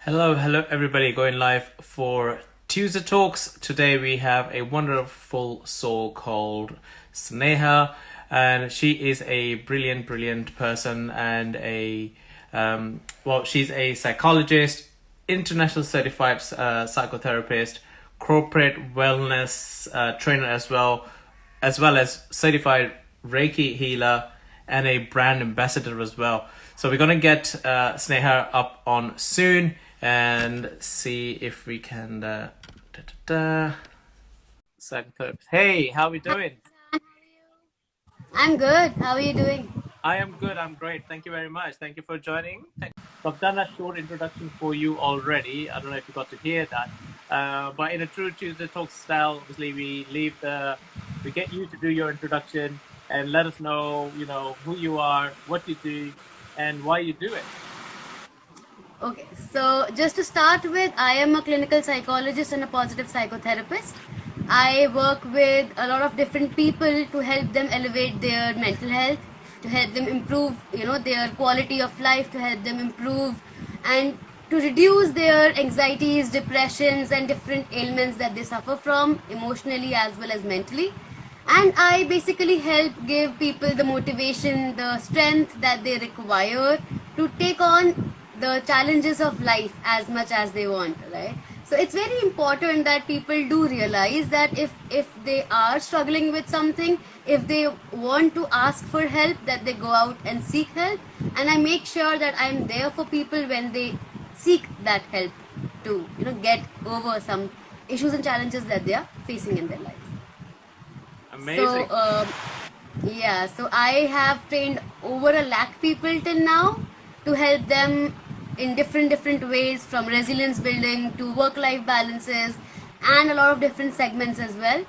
Hello, everybody. Going live for Tuesday Talks. Today we have a wonderful soul called Sneha, and she is a brilliant person and she's a psychologist, international certified psychotherapist, corporate wellness trainer as well as certified Reiki healer and a brand ambassador as well. So we're gonna get Sneha up on soon and see if we can. Psychotherapist. Hey, how are we doing? I'm good. How are you doing? I am good. I'm great. Thank you very much. Thank you for joining. So I've done a short introduction for you already. I don't know if you got to hear that, but in a true Tuesday Talk style, obviously we get you to do your introduction and let us know, who you are, what you do, and why you do it. Okay, so just to start with, I am a clinical psychologist and a positive psychotherapist. I work with a lot of different people to help them elevate their mental health, to help them improve, their quality of life, to help them improve and to reduce their anxieties, depressions, and different ailments that they suffer from emotionally as well as mentally. And I basically help give people the motivation, the strength that they require to take on the challenges of life as much as they want, right? So it's very important that people do realize that if they are struggling with something, if they want to ask for help, that they go out and seek help. And I make sure that I'm there for people when they seek that help to get over some issues and challenges that they are facing in their lives. Amazing. So I have trained over 1 lakh people till now to help them in different ways, from resilience building to work-life balances and a lot of different segments as well.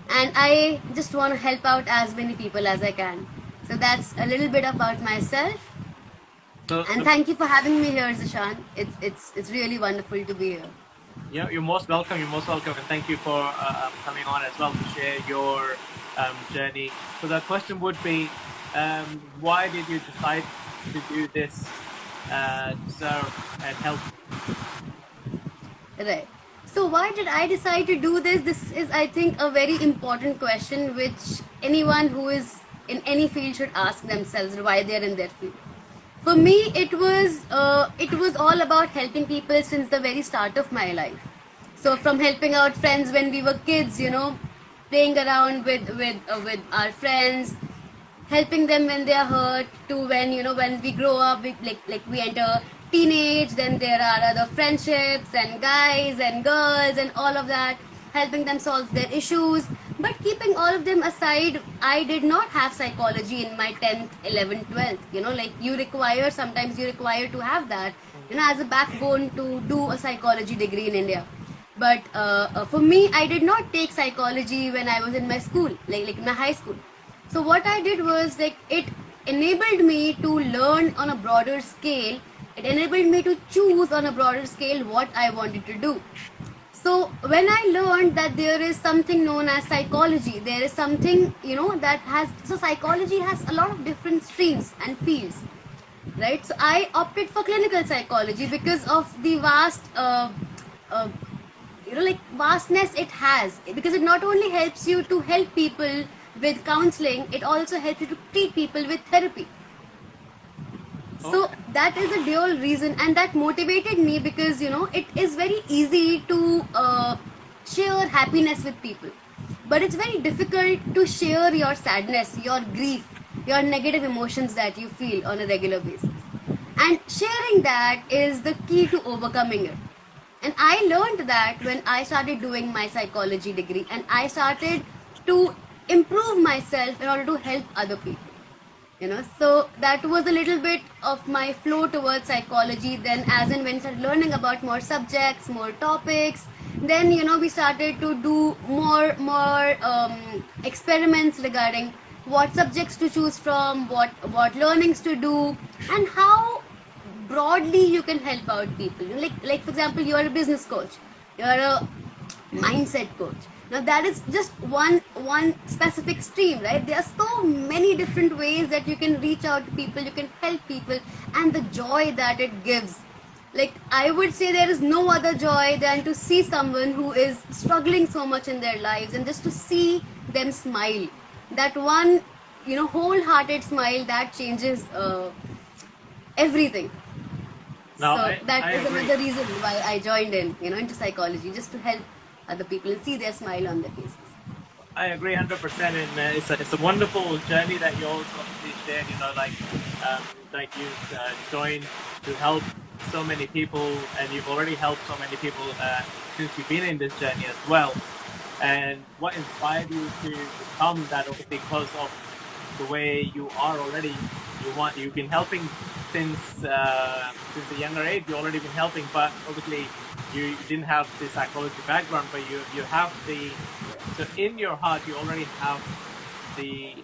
And I just want to help out as many people as I can. So that's a little bit about myself. And thank you for having me here, Zishan. It's really wonderful to be here. Yeah, you're most welcome. And thank you for coming on as well to share your journey. So the question would be, why did you decide to do this, to serve and help? Right. So why did I decide to do this? This is, I think, a very important question which anyone who is in any field should ask themselves why they're in their field. For me, it was all about helping people since the very start of my life. So from helping out friends when we were kids, playing around with our friends, helping them when they are hurt, to when we grow up, we enter teenage, then there are other friendships and guys and girls and all of that, helping them solve their issues. But keeping all of them aside, I did not have psychology in my 10th, 11th, 12th. Sometimes you require to have that, as a backbone to do a psychology degree in India. But for me, I did not take psychology when I was in my school, like in my high school. So what I did was, it enabled me to learn on a broader scale. It enabled me to choose on a broader scale what I wanted to do. So when I learned that there is something known as psychology, there is something, so psychology has a lot of different streams and fields, right? So I opted for clinical psychology because of the vastness it has, because it not only helps you to help people with counseling, it also helps you to treat people with therapy. So that is a dual reason, and that motivated me because it is very easy to share happiness with people, but it's very difficult to share your sadness, your grief, your negative emotions that you feel on a regular basis. And sharing that is the key to overcoming it. And I learned that when I started doing my psychology degree, and I started to improve myself in order to help other people. So that was a little bit of my flow towards psychology. Then as and when I started learning about more subjects, more topics, then we started to do more experiments regarding what subjects to choose from, what learnings to do, and how broadly you can help out people. Like for example, you are a business coach, you are a mindset coach. Now that is just one specific stream, right? There are so many different ways that you can reach out to people, you can help people, and the joy that it gives, like I would say there is no other joy than to see someone who is struggling so much in their lives and just to see them smile. That one, wholehearted smile that changes everything. Now, So that I is agree. another reason why I joined in, into psychology, just to help other people and see their smile on their faces. I agree 100%, and it's a wonderful journey that you also obviously shared. Like you've joined to help so many people, and you've already helped so many people since you've been in this journey as well. And what inspired you to become that? Obviously, because of the way you are already. You've been helping since a younger age. You've already been helping, but obviously you didn't have the psychology background, but you have the, so in your heart you already have the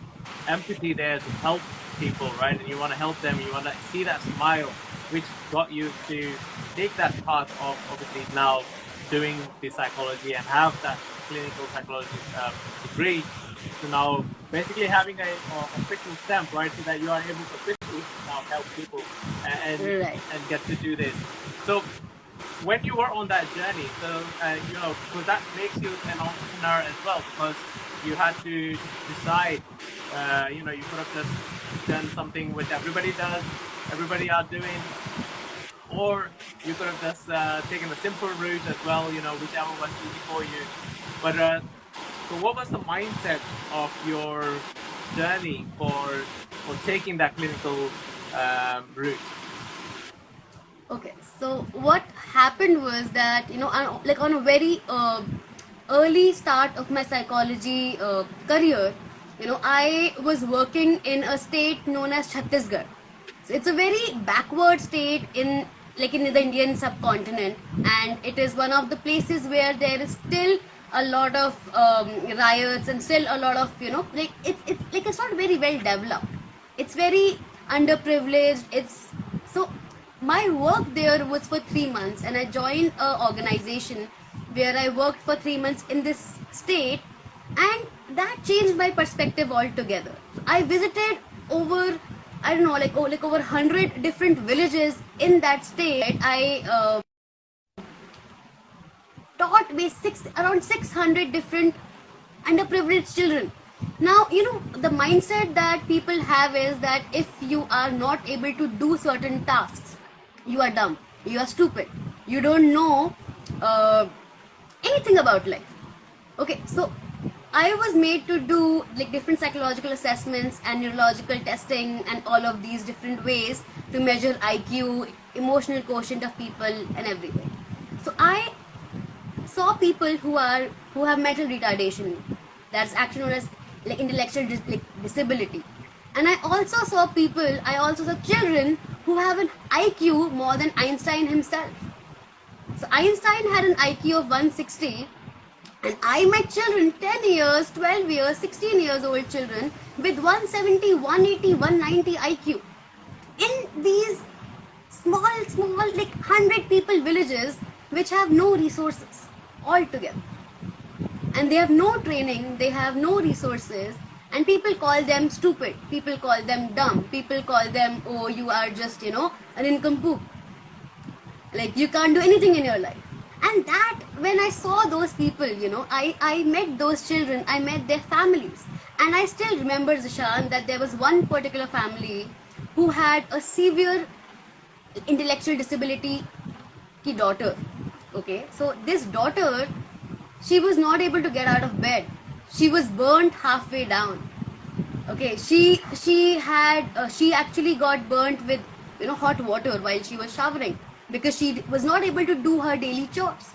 empathy there to help people, right? And you want to help them, you want to see that smile, which got you to take that path of obviously now doing the psychology and have that clinical psychologist degree. So now basically having a official stamp, right? So that you are able to officially now help people and Right. and get to do this. So when you were on that journey, so because that makes you an entrepreneur as well, because you had to decide. You could have just done something which everybody does, everybody are doing, or you could have just taken a simple route as well. Whichever was easy for you. But so, what was the mindset of your journey for taking that clinical route? Okay, so what happened was that like on a very early start of my psychology career, I was working in a state known as Chhattisgarh. So it's a very backward state in the Indian subcontinent, and it is one of the places where there is still a lot of riots and still a lot of it's not very well developed. It's very underprivileged. It's so my work there was for 3 months, and I joined a organization where I worked for 3 months in this state, and that changed my perspective altogether. I visited over, I don't know, like over 100 different villages in that state. I taught around 600 different underprivileged children. Now, the mindset that people have is that if you are not able to do certain tasks, you are dumb, you are stupid, you don't know anything about life. Okay, so I was made to do like different psychological assessments and neurological testing and all of these different ways to measure IQ, emotional quotient of people, and everything. So I saw people who have mental retardation, that's actually known as like intellectual disability, and I also saw children who have an IQ more than Einstein himself. So Einstein had an IQ of 160, and I met children 10 years, 12 years, 16 years old children with 170, 180, 190 IQ in these small like 100 people villages which have no resources altogether, and they have no training, they have no resources, and people call them stupid, people call them dumb, people call them, oh, you are just an nincompoop, like you can't do anything in your life. And that, when I saw those people, I met those children, I met their families, and I still remember, Zishan, that there was one particular family who had a severe intellectual disability ki daughter. Okay, so this daughter, she was not able to get out of bed, she was burnt halfway down. Okay, she actually got burnt with hot water while she was showering, because she was not able to do her daily chores.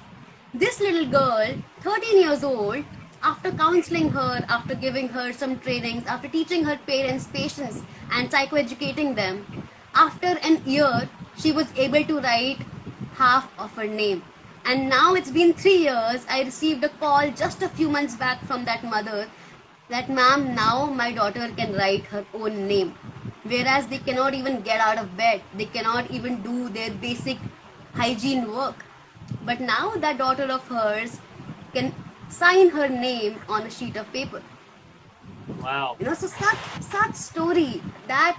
This little girl, 13 years old, after counseling her, after giving her some trainings, after teaching her parents patience and psychoeducating them, after an year, she was able to write half of her name. And now it's been 3 years. I received a call just a few months back from that mother that, ma'am, now my daughter can write her own name. Whereas they cannot even get out of bed, they cannot even do their basic hygiene work. But now that daughter of hers can sign her name on a sheet of paper. Wow. So such story, that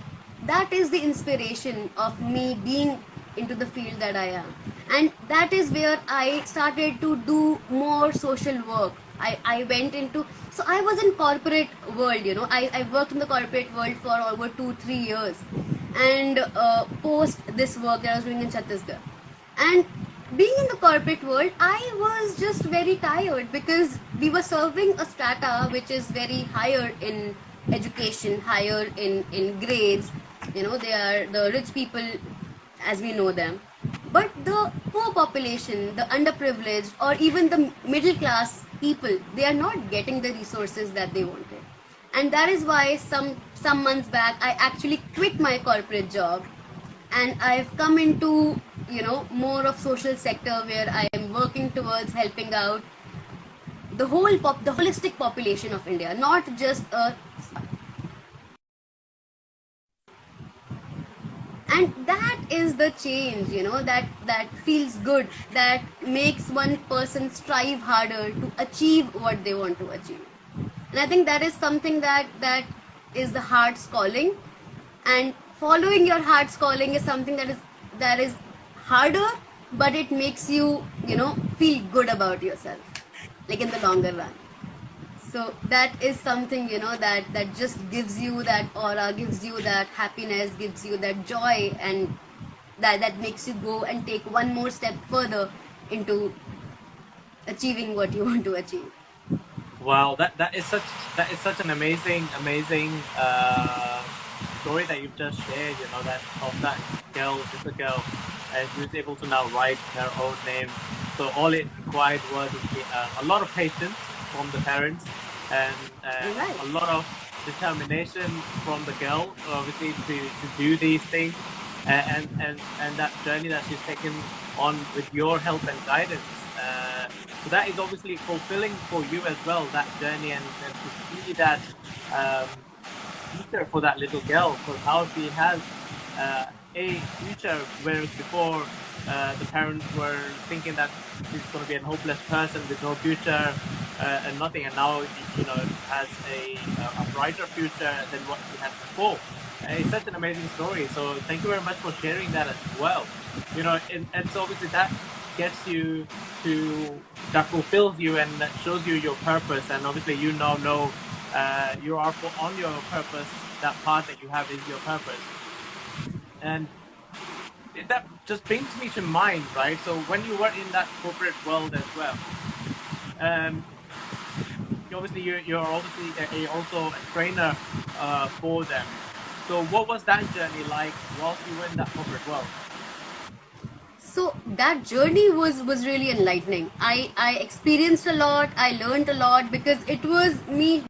is the inspiration of me being into the field that I am. And that is where I started to do more social work. I went into, so I was in corporate world, I worked in the corporate world for over 2-3 years, and post this work that I was doing in Chhattisgarh. And being in the corporate world, I was just very tired because we were serving a strata which is very higher in education, higher in grades. They are the rich people as we know them. But the poor population, the underprivileged, or even the middle class people, they are not getting the resources that they wanted. And that is why some months back I actually quit my corporate job, and I've come into more of social sector where I am working towards helping out the the holistic population of India, not just a. And that is the change, that feels good, that makes one person strive harder to achieve what they want to achieve. And I think that is something that is the heart's calling, and following your heart's calling is something that is harder, but it makes you feel good about yourself, like in the longer run. So that is something that just gives you that aura, gives you that happiness, gives you that joy, and that makes you go and take one more step further into achieving what you want to achieve. Wow, that is such an amazing story that you've just shared. That of that girl, little girl, and she was able to now write her own name. So all it required was a lot of patience from the parents, and Right. a lot of determination from the girl, obviously, to do these things, and that journey that she's taken on with your help and guidance. So that is obviously fulfilling for you as well, that journey, and to see that future for that little girl, because how she has a future, whereas before the parents were thinking that she's going to be a hopeless person with no future and nothing, and now has a brighter future than what she had before. It's such an amazing story. So thank you very much for sharing that as well. And so obviously that gets you that fulfills you and that shows you your purpose. And obviously you now know you are on your purpose. That path that you have is your purpose. And that just brings me to mind, right? So when you were in that corporate world as well, obviously you're obviously also a trainer for them. So what was that journey like whilst you were in that corporate world? So that journey was really enlightening. I experienced a lot, I learned a lot, because it was me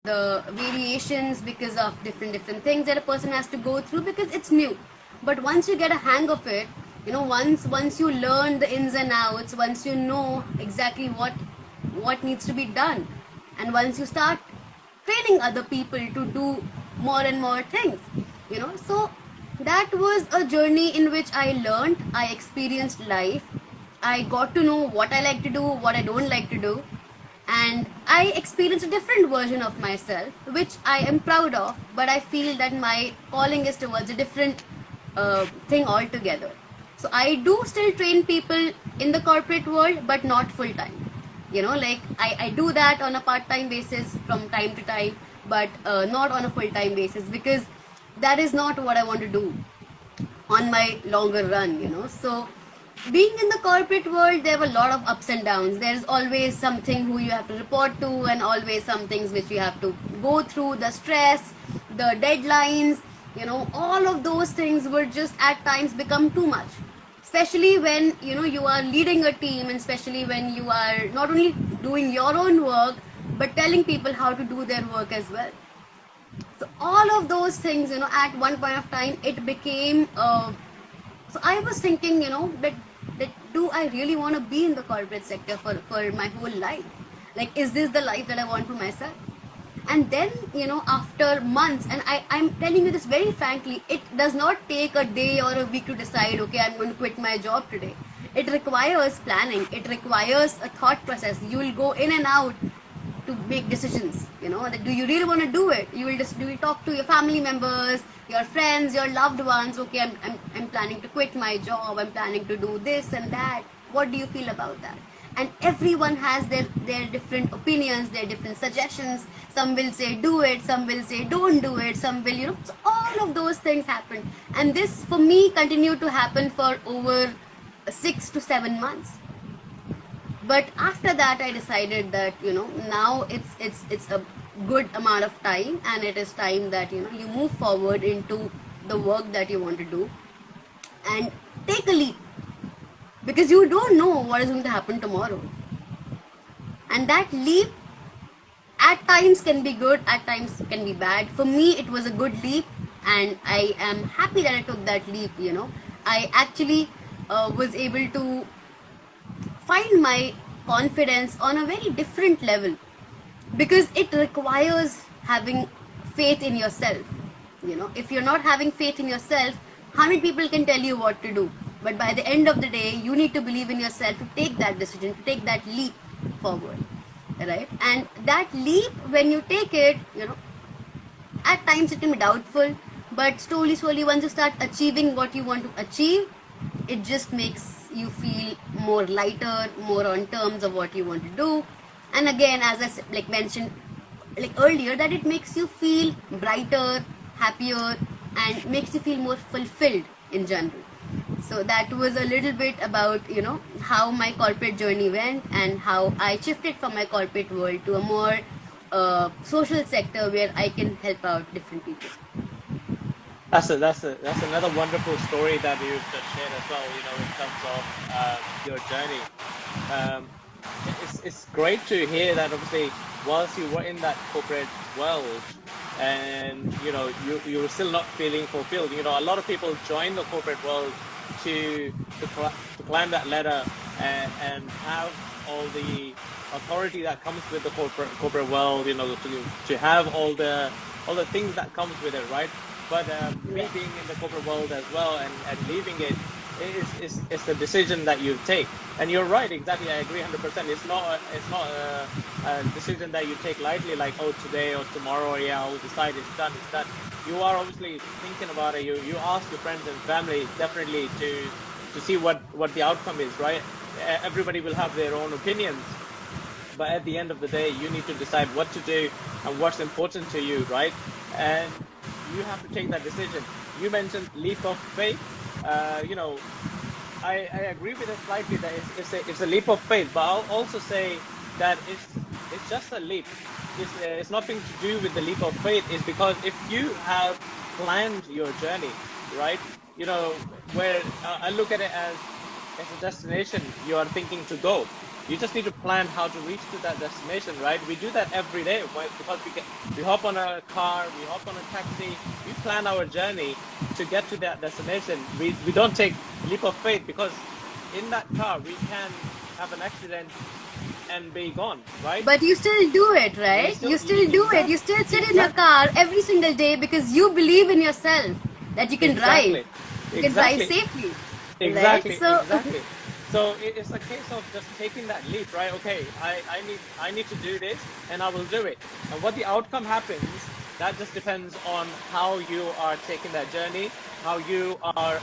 the variations because of different things that a person has to go through, because it's new. But once you get a hang of it, once you learn the ins and outs, once you know exactly what needs to be done, and once you start training other people to do more and more things, so that was a journey in which I learned, I experienced life, I got to know what I like to do, what I don't like to do, and I experienced a different version of myself, which I am proud of, but I feel that my calling is towards a different thing altogether. So I do still train people in the corporate world, but not full time. Like I do that on a part-time basis from time to time, but not on a full-time basis, because that is not what I want to do on my longer run. So being in the corporate world, there were a lot of ups and downs. There's always something who you have to report to, and always some things which you have to go through, the stress, the deadlines, all of those things were just at times become too much, especially when you are leading a team, and especially when you are not only doing your own work but telling people how to do their work as well. So all of those things, at one point of time, it became so I was thinking, that do I really want to be in the corporate sector for my whole life? Like, is this the life that I want for myself? And then, after months, and I'm telling you this very frankly, it does not take a day or a week to decide, okay, I'm going to quit my job today. It requires planning. It requires a thought process. You will go in and out to make decisions, that do you really want to do it? Do you talk to your family members, your friends, your loved ones? Okay, I'm planning to quit my job, I'm planning to do this and that. What do you feel about that? And everyone has their different opinions, their different suggestions. Some will say do it, some will say don't do it, some will, so all of those things happen. And this for me continued to happen for over 6 to 7 months. But after that I decided that now it's a good amount of time, and it is time that you move forward into the work that you want to do and take a leap, because you don't know what is going to happen tomorrow. And that leap at times can be good, at times can be bad. For me it was a good leap, and I am happy that I took that leap. I actually was able to find my confidence on a very different level, because it requires having faith in yourself. If you're not having faith in yourself, 100 people can tell you what to do, but by the end of the day you need to believe in yourself to take that decision, to take that leap forward, right? And that leap, when you take it, at times it can be doubtful, but slowly once you start achieving what you want to achieve, it just makes you feel more lighter, more on terms of what you want to do. And again, as I mentioned earlier, that it makes you feel brighter, happier, and makes you feel more fulfilled in general. So that was a little bit about how my corporate journey went, and how I shifted from my corporate world to a more social sector where I can help out different people. That's another wonderful story that you've just shared as well. In terms of your journey, it's great to hear that. Obviously, whilst you were in that corporate world, and you were still not feeling fulfilled. A lot of people join the corporate world to climb that ladder and have all the authority that comes with the corporate world. To have all the things that comes with it, right? But me being in the corporate world as well and leaving it is the decision that you take. And you're right, exactly. I agree 100%. It's not a decision that you take lightly, like, oh, today or tomorrow, I'll decide, it's done. You are obviously thinking about it. You ask your friends and family definitely to see what the outcome is, right? Everybody will have their own opinions, but at the end of the day, you need to decide what to do and what's important to you, right? And you have to take that decision. You mentioned leap of faith. I agree with it slightly that it's a leap of faith, but I'll also say that it's just a leap. It's nothing to do with the leap of faith. It's because if you have planned your journey, right? Where I look at it as a destination you are thinking to go. You just need to plan how to reach to that destination, right? We do that every day because we hop on a car, we hop on a taxi, we plan our journey to get to that destination. We don't take leap of faith, because in that car we can have an accident and be gone, right? But you still do it, right? You still do it. You still sit in your car every single day because you believe in yourself that you can drive. You can drive safely. Exactly. Right? Exactly. So it's a case of just taking that leap, right? Okay, I need to do this, and I will do it. And what the outcome happens, that just depends on how you are taking that journey, how you are,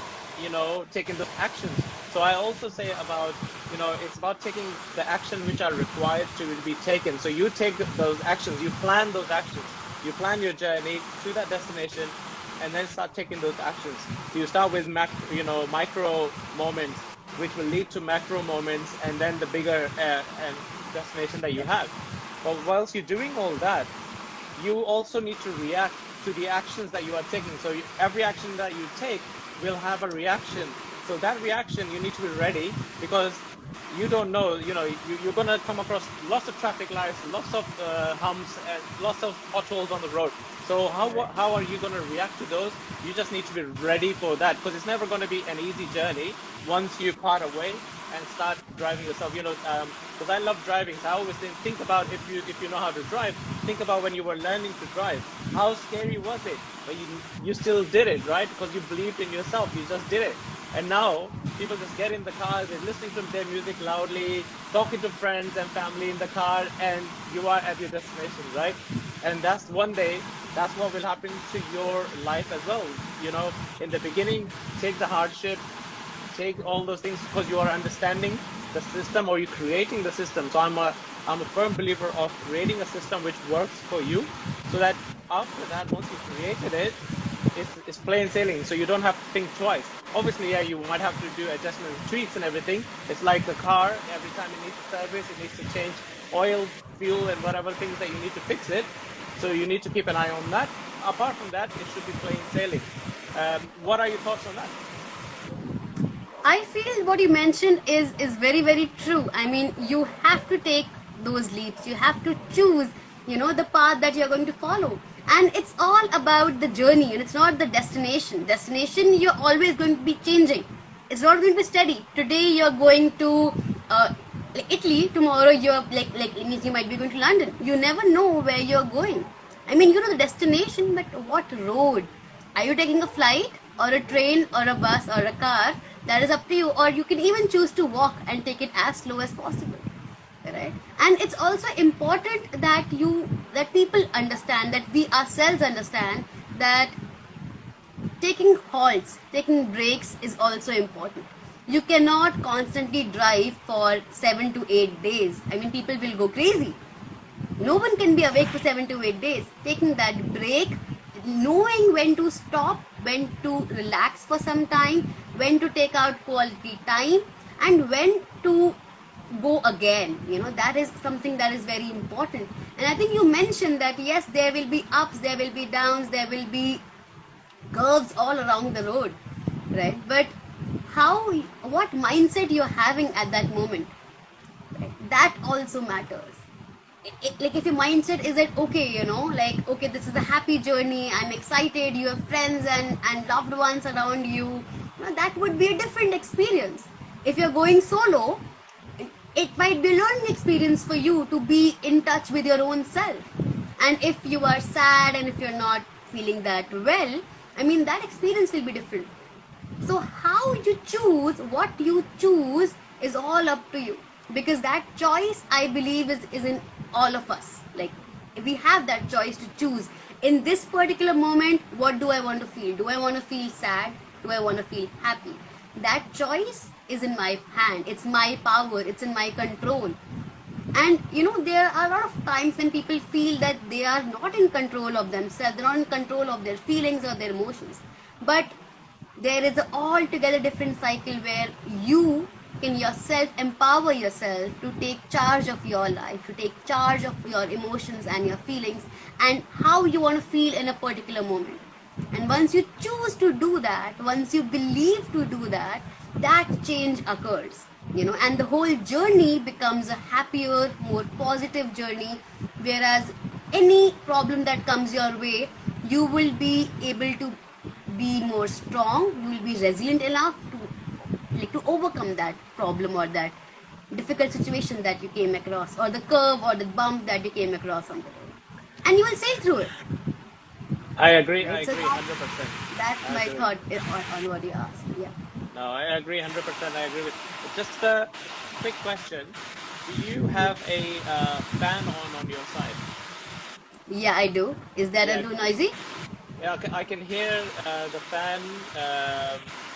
taking those actions. So I also say about, it's about taking the action which are required to be taken. So you take those actions, you plan those actions, you plan your journey to that destination, and then start taking those actions. So you start with micro moments, which will lead to macro moments, and then the bigger and destination that you have. But whilst you're doing all that, you also need to react to the actions that you are taking. So every action that you take will have a reaction. So that reaction, you need to be ready, because you don't know, you're going to come across lots of traffic lights, lots of humps, and lots of potholes on the road. So how are you going to react to those? You just need to be ready for that, because it's never going to be an easy journey once you part away and start driving yourself. Because I love driving, so I always think about, if you know how to drive, think about when you were learning to drive. How scary was it? But you still did it, right? Because you believed in yourself. You just did it. And now people just get in the car, they're listening to their music loudly, talking to friends and family in the car, and you are at your destination, right? And that's one day, that's what will happen to your life as well. In the beginning, take the hardship, take all those things, because you are understanding the system, or you're creating the system. So I'm a firm believer of creating a system which works for you, so that after that, once you created it, it's plain sailing. So you don't have to think twice. Obviously, yeah, you might have to do adjustments, tweaks and everything. It's like the car. Every time it needs service, it needs to change oil, fuel, and whatever things that you need to fix it. So you need to keep an eye on that. Apart from that, it should be plain sailing. What are your thoughts on that? I feel what you mentioned is very, very true. I mean, you have to take those leaps. You have to choose, the path that you're going to follow. And it's all about the journey, and it's not the destination. Destination, you're always going to be changing. It's not going to be steady. Today you're going to Italy. Tomorrow you're it means you might be going to London. You never know where you're going. I mean, you know the destination, but what road? Are you taking a flight or a train or a bus or a car? That is up to you. Or you can even choose to walk and take it as slow as possible. Right? And it's also important that people understand, that we ourselves understand, that taking halts, taking breaks is also important. You cannot constantly drive for 7 to 8 days. I mean, people will go crazy. No one can be awake for 7 to 8 days. Taking that break, knowing when to stop, when to relax for some time, when to take out quality time, and when to go again. That is something that is very important. And I think you mentioned that yes, there will be ups, there will be downs, there will be curves all around the road, right? But what mindset you're having at that moment, right? That also matters. Like if your mindset is that okay, this is a happy journey, I'm excited, you have friends and loved ones around you, that would be a different experience. If you're going solo, it might be a learning experience for you to be in touch with your own self. And if you are sad and if you're not feeling that well, I mean, that experience will be different. So how you choose, what you choose is all up to you. Because that choice, I believe, is in all of us. Like, we have that choice to choose. In this particular moment, what do I want to feel? Do I want to feel sad? Do I want to feel happy? That choice is in my hand. It's my power. It's in my control. And there are a lot of times when people feel that they are not in control of themselves. They're not in control of their feelings or their emotions. But there is an altogether different cycle where you can yourself empower yourself to take charge of your life, to take charge of your emotions and your feelings and how you want to feel in a particular moment. And once you choose to do that, once you believe to do that, that change occurs, and the whole journey becomes a happier, more positive journey. Whereas any problem that comes your way, you will be able to be more strong, you will be resilient enough to overcome that problem or that difficult situation that you came across, or the curve or the bump that you came across on the road, and you will sail through it. I agree. Right? I agree 100%. That's my thought on what you asked. Yeah. No, I agree 100%. I agree with. Just a quick question: do you have a fan on your side? Yeah, I do. Is that a too noisy? Yeah, I can hear the fan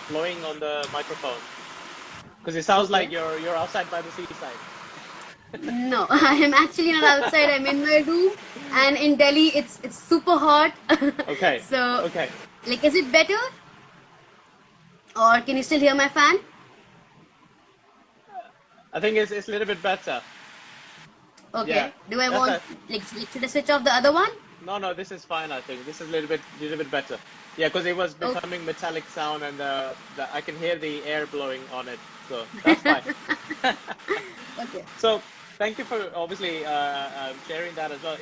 blowing on the microphone, because it sounds like you're outside by the seaside. No, I am actually not outside. I'm in my room, and in Delhi it's super hot. Okay. So, okay. Like, is it better? Or can you still hear my fan? I think it's a little bit better. Okay. Yeah, Do I want should I switch off the other one? No, this is fine. I think this is a little bit better. Yeah, because it was becoming metallic sound, and I can hear the air blowing on it, so that's fine. Okay. So thank you for obviously sharing that as well.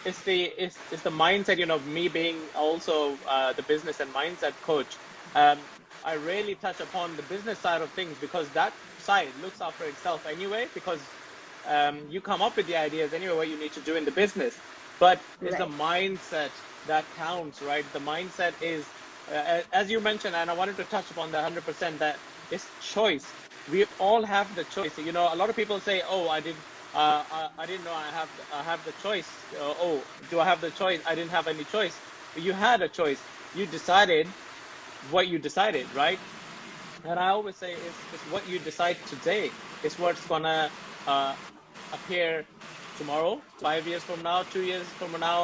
It's the mindset. Me being also the business and mindset coach. I really touch upon the business side of things, because that side looks after itself anyway, because you come up with the ideas anyway what you need to do in the business. But it's the mindset that counts, right? The mindset is, as you mentioned, and I wanted to touch upon that 100%, that it's choice. We all have the choice. You know, a lot of people say, "Oh, I didn't know I have the choice." Oh, do I have the choice? I didn't have any choice. You had a choice. You decided what you decided, right? And I always say it's what you decide today is what's gonna appear tomorrow, 5 years from now, 2 years from now,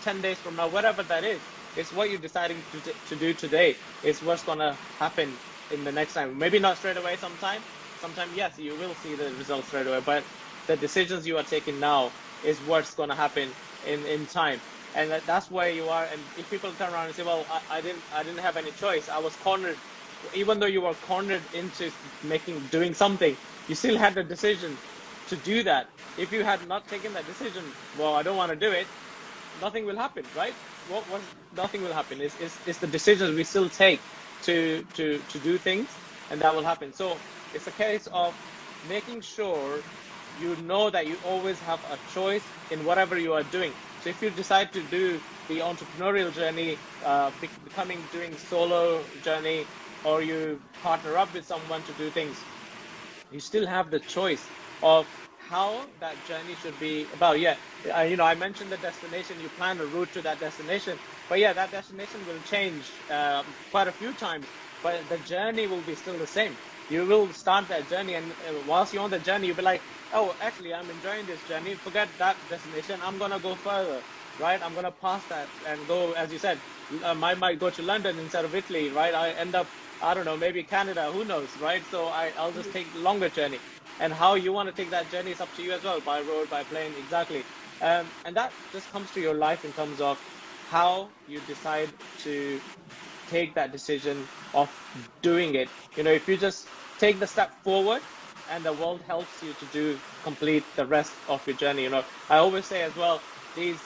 10 days from now, whatever that is. It's what you're deciding to do today. It's what's gonna happen in the next time. Maybe not straight away. Sometime, yes, you will see the results straight away. But the decisions you are taking now is what's gonna happen in time. And that's where you are. And if people turn around and say, "Well, I didn't have any choice. I was cornered," even though you were cornered into doing something, you still had the decision to do that. If you had not taken that decision, "Well, I don't want to do it," nothing will happen, right? Nothing will happen. It's the decisions we still take to do things, and that will happen. So it's a case of making sure you know that you always have a choice in whatever you are doing. So if you decide to do the entrepreneurial journey, doing solo journey, or you partner up with someone to do things, you still have the choice of how that journey should be about. I mentioned the destination. You plan a route to that destination, but that destination will change quite a few times, but the journey will be still the same. You will start that journey, and whilst you're on the journey, you'll be like, "Oh, actually, I'm enjoying this journey. Forget that destination. I'm gonna go further, right? I'm gonna pass that and go," as you said, I might go to London instead of Italy, right? I end up, I don't know, maybe Canada, who knows, right? So I'll just take the longer journey. And how you want to take that journey is up to you as well, by road, by plane, exactly. And that just comes to your life in terms of how you decide to take that decision of doing it. If you just take the step forward, and the world helps you to complete the rest of your journey. I always say as well, these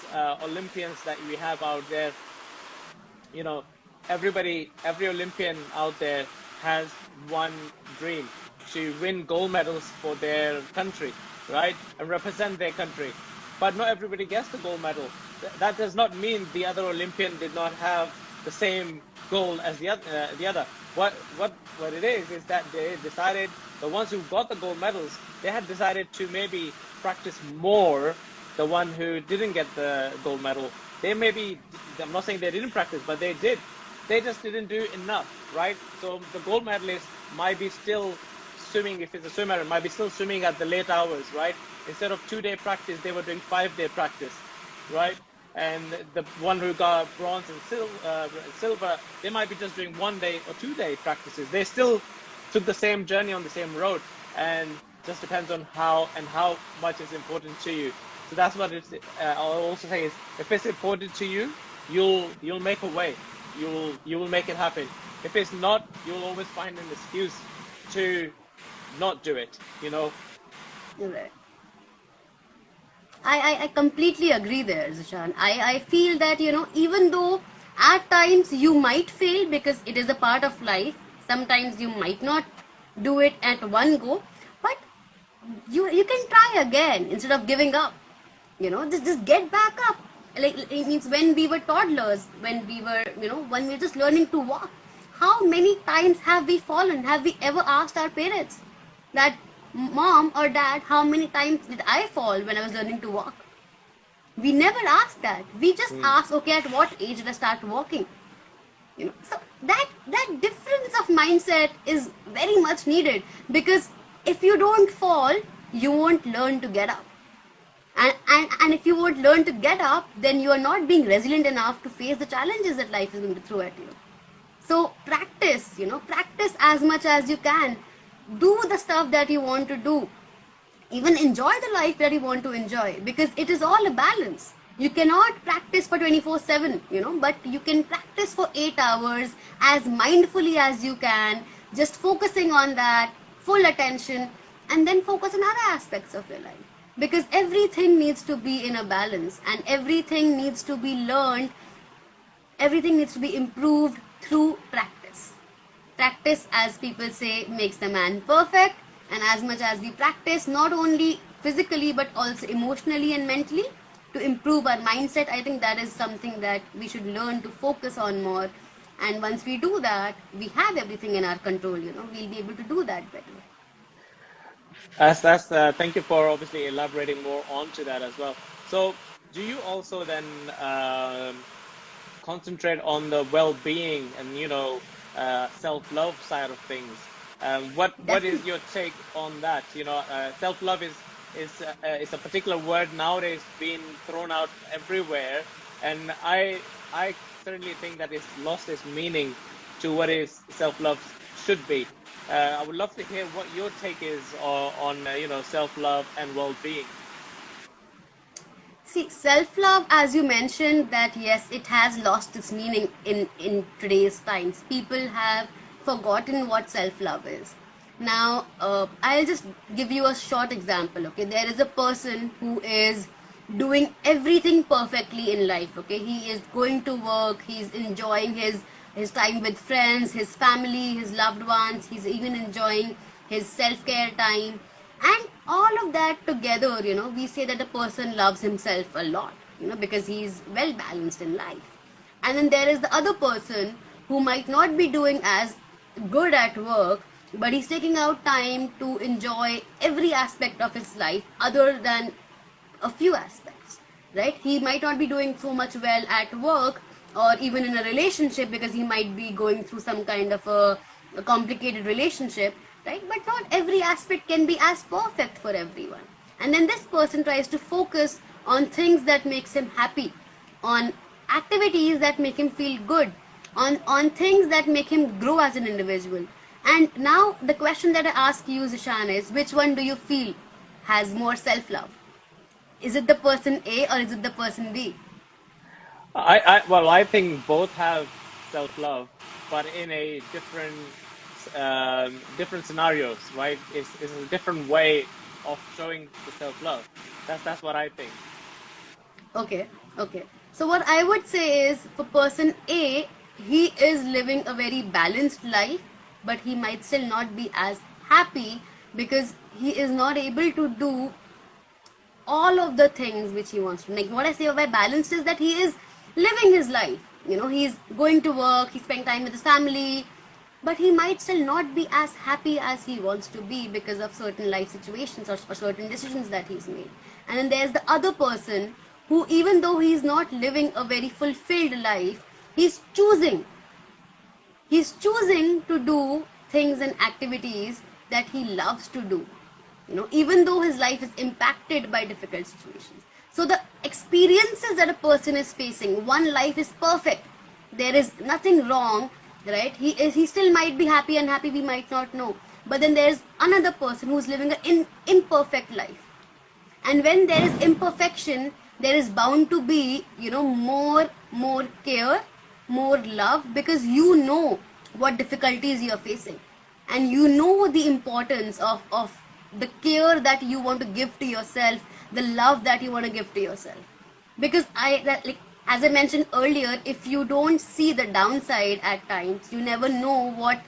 Olympians that we have out there, every Olympian out there has one dream: to win gold medals for their country, right? And represent their country. But not everybody gets the gold medal. That does not mean the other Olympian did not have the same goal as the other. What it is that they decided, the ones who got the gold medals, they had decided to maybe practice more. The one who didn't get the gold medal, I'm not saying they didn't practice, but they did. They just didn't do enough, right? So the gold medalist might be still swimming. If it's a swimmer, it might be still swimming at the late hours, right? Instead of 2-day practice, they were doing 5-day practice, right? And the one who got bronze and silver, they might be just doing 1-day or 2-day practices. They still took the same journey on the same road, and just depends on how much is important to you. So that's what it's. I'll also say is, if it's important to you, you'll make a way. You will make it happen. If it's not, you'll always find an excuse to not do it. Right. I completely agree there, Zishan. I feel that, even though at times you might fail, because it is a part of life, sometimes you might not do it at one go, but you can try again instead of giving up. Just get back up. Like, it means when we were toddlers, when we were just learning to walk, how many times have we fallen? Have we ever asked our parents that, "Mom or Dad, how many times did I fall when I was learning to walk?" We never asked that. We just asked, "Okay, at what age did I start walking?" So that difference of mindset is very much needed, because if you don't fall, you won't learn to get up. And if you won't learn to get up, then you are not being resilient enough to face the challenges that life is going to throw at you. So practice as much as you can. Do the stuff that you want to do. Even enjoy the life that you want to enjoy, because it is all a balance. You cannot practice for 24/7, but you can practice for 8 hours as mindfully as you can, just focusing on that, full attention, and then focus on other aspects of your life. Because everything needs to be in a balance, and everything needs to be learned, everything needs to be improved through practice. Practice, as people say, makes the man perfect. And as much as we practice, not only physically but also emotionally and mentally, to improve our mindset, I think that is something that we should learn to focus on more. And once we do that, we have everything in our control, we'll be able to do that better. Thank you for obviously elaborating more onto that as well. So, do you also then concentrate on the well-being and self-love side of things? What is Definitely. your take on that? Self-love is a particular word nowadays being thrown out everywhere, and I certainly think that it's lost its meaning to what is self-love should be. I would love to hear what your take is on self-love and well-being. See, self-love, as you mentioned, that yes, it has lost its meaning in today's times. People have forgotten what self-love is. Now, I'll just give you a short example. Okay, there is a person who is doing everything perfectly in life. Okay, he is going to work. He's enjoying his time with friends, his family, his loved ones. He's even enjoying his self-care time, and all of that together, we say that a person loves himself a lot, because he's well balanced in life. And then there is the other person who might not be doing as good at work, but he's taking out time to enjoy every aspect of his life other than a few aspects, right? He might not be doing so much well at work or even in a relationship, because he might be going through some kind of a complicated relationship, right? But not every aspect can be as perfect for everyone. And then this person tries to focus on things that makes him happy, on activities that make him feel good, on things that make him grow as an individual. And now the question that I ask you, Zishan, is which one do you feel has more self-love? Is it the person A or is it the person B? I think both have self-love, but in a different scenarios, right? It's a different way of showing the self-love. That's what I think. Okay, okay. So what I would say is, for person A, he is living a very balanced life, but he might still not be as happy because he is not able to do all of the things which he wants to. Like, what I say by balanced is that he is living his life. He's going to work, he's spending time with his family, but he might still not be as happy as he wants to be because of certain life situations or certain decisions that he's made. And then there's the other person who, even though he's not living a very fulfilled life, he's choosing to do things and activities that he loves to do, even though his life is impacted by difficult situations. So the experiences that a person is facing, one life is perfect, there is nothing wrong, right? He still might be happy, unhappy, we might not know. But then there's another person who's living an imperfect life. And when there is imperfection, there is bound to be, more care, more love, because you know what difficulties you are facing, and you know the importance of the care that you want to give to yourself, the love that you want to give to yourself. Because as I mentioned earlier, if you don't see the downside at times, you never know what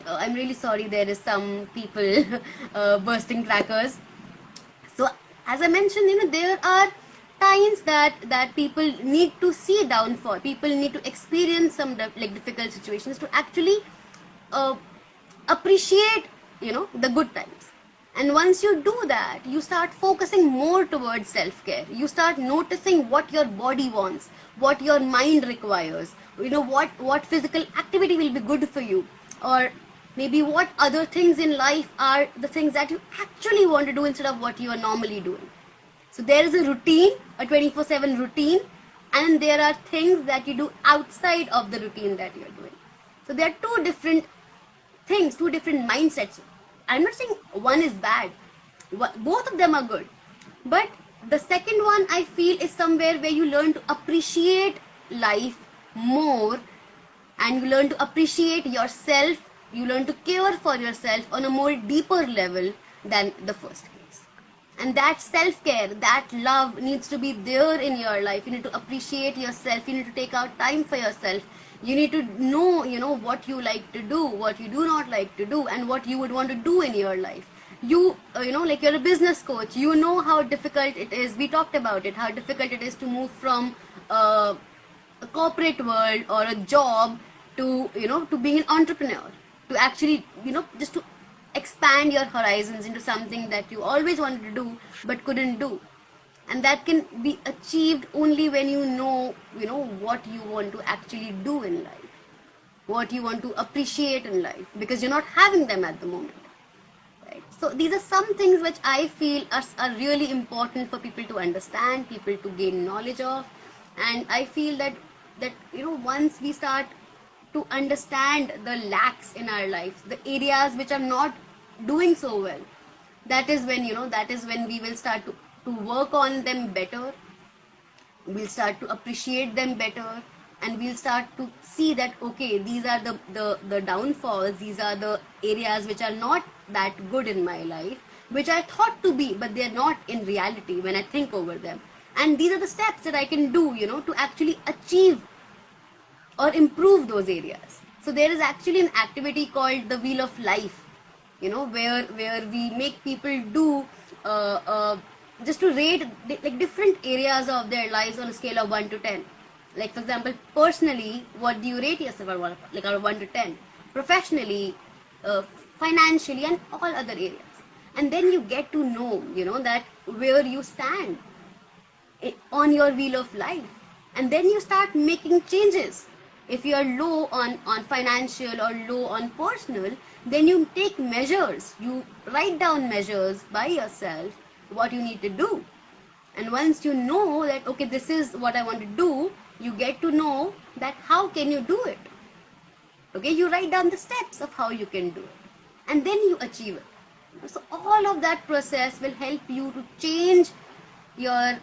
I'm really sorry, there is some people bursting crackers. So as I mentioned, there are times that people need to see downfall, people need to experience some difficult situations to actually appreciate the good times. And once you do that, you start focusing more towards self-care. You start noticing what your body wants, what your mind requires, what physical activity will be good for you, or maybe what other things in life are the things that you actually want to do instead of what you are normally doing. So there is a routine, a 24/7 routine, and there are things that you do outside of the routine that you are doing. So there are two different things, two different mindsets. I'm not saying one is bad. Both of them are good. But the second one, I feel, is somewhere where you learn to appreciate life more, and you learn to appreciate yourself, you learn to care for yourself on a more deeper level than the first case. And that self-care, that love needs to be there in your life. You need to appreciate yourself. You need to take out time for yourself. You need to know, what you like to do, what you do not like to do, and what you would want to do in your life. like you're a business coach, you know how difficult it is. We talked about it, how difficult it is to move from a corporate world or a job to to being an entrepreneur, to actually just to expand your horizons into something that you always wanted to do but couldn't do. And that can be achieved only when you know what you want to actually do in life, what you want to appreciate in life, because you're not having them at the moment. Right? So these are some things which I feel are really important for people to understand, people to gain knowledge of. And I feel that once we start to understand the lacks in our lives, the areas which are not doing so well, that is when we will start to work on them better. We'll start to appreciate them better, and we'll start to see that, okay, these are the downfalls, these are the areas which are not that good in my life, which I thought to be, but they're not in reality when I think over them. And these are the steps that I can do to actually achieve or improve those areas. So there is actually an activity called the Wheel of Life, where we make people do just to rate like different areas of their lives on a scale of 1 to 10. Like, for example, personally, what do you rate yourself out of 1 to 10? Professionally, financially, and all other areas. And then you get to know, that where you stand on your wheel of life. And then you start making changes. If you are low on financial or low on personal, then you take measures. You write down measures by yourself, what you need to do. And once you know that, okay, this is what I want to do, you get to know that how can you do it. Okay, you write down the steps of how you can do it, and then you achieve it. So all of that process will help you to change your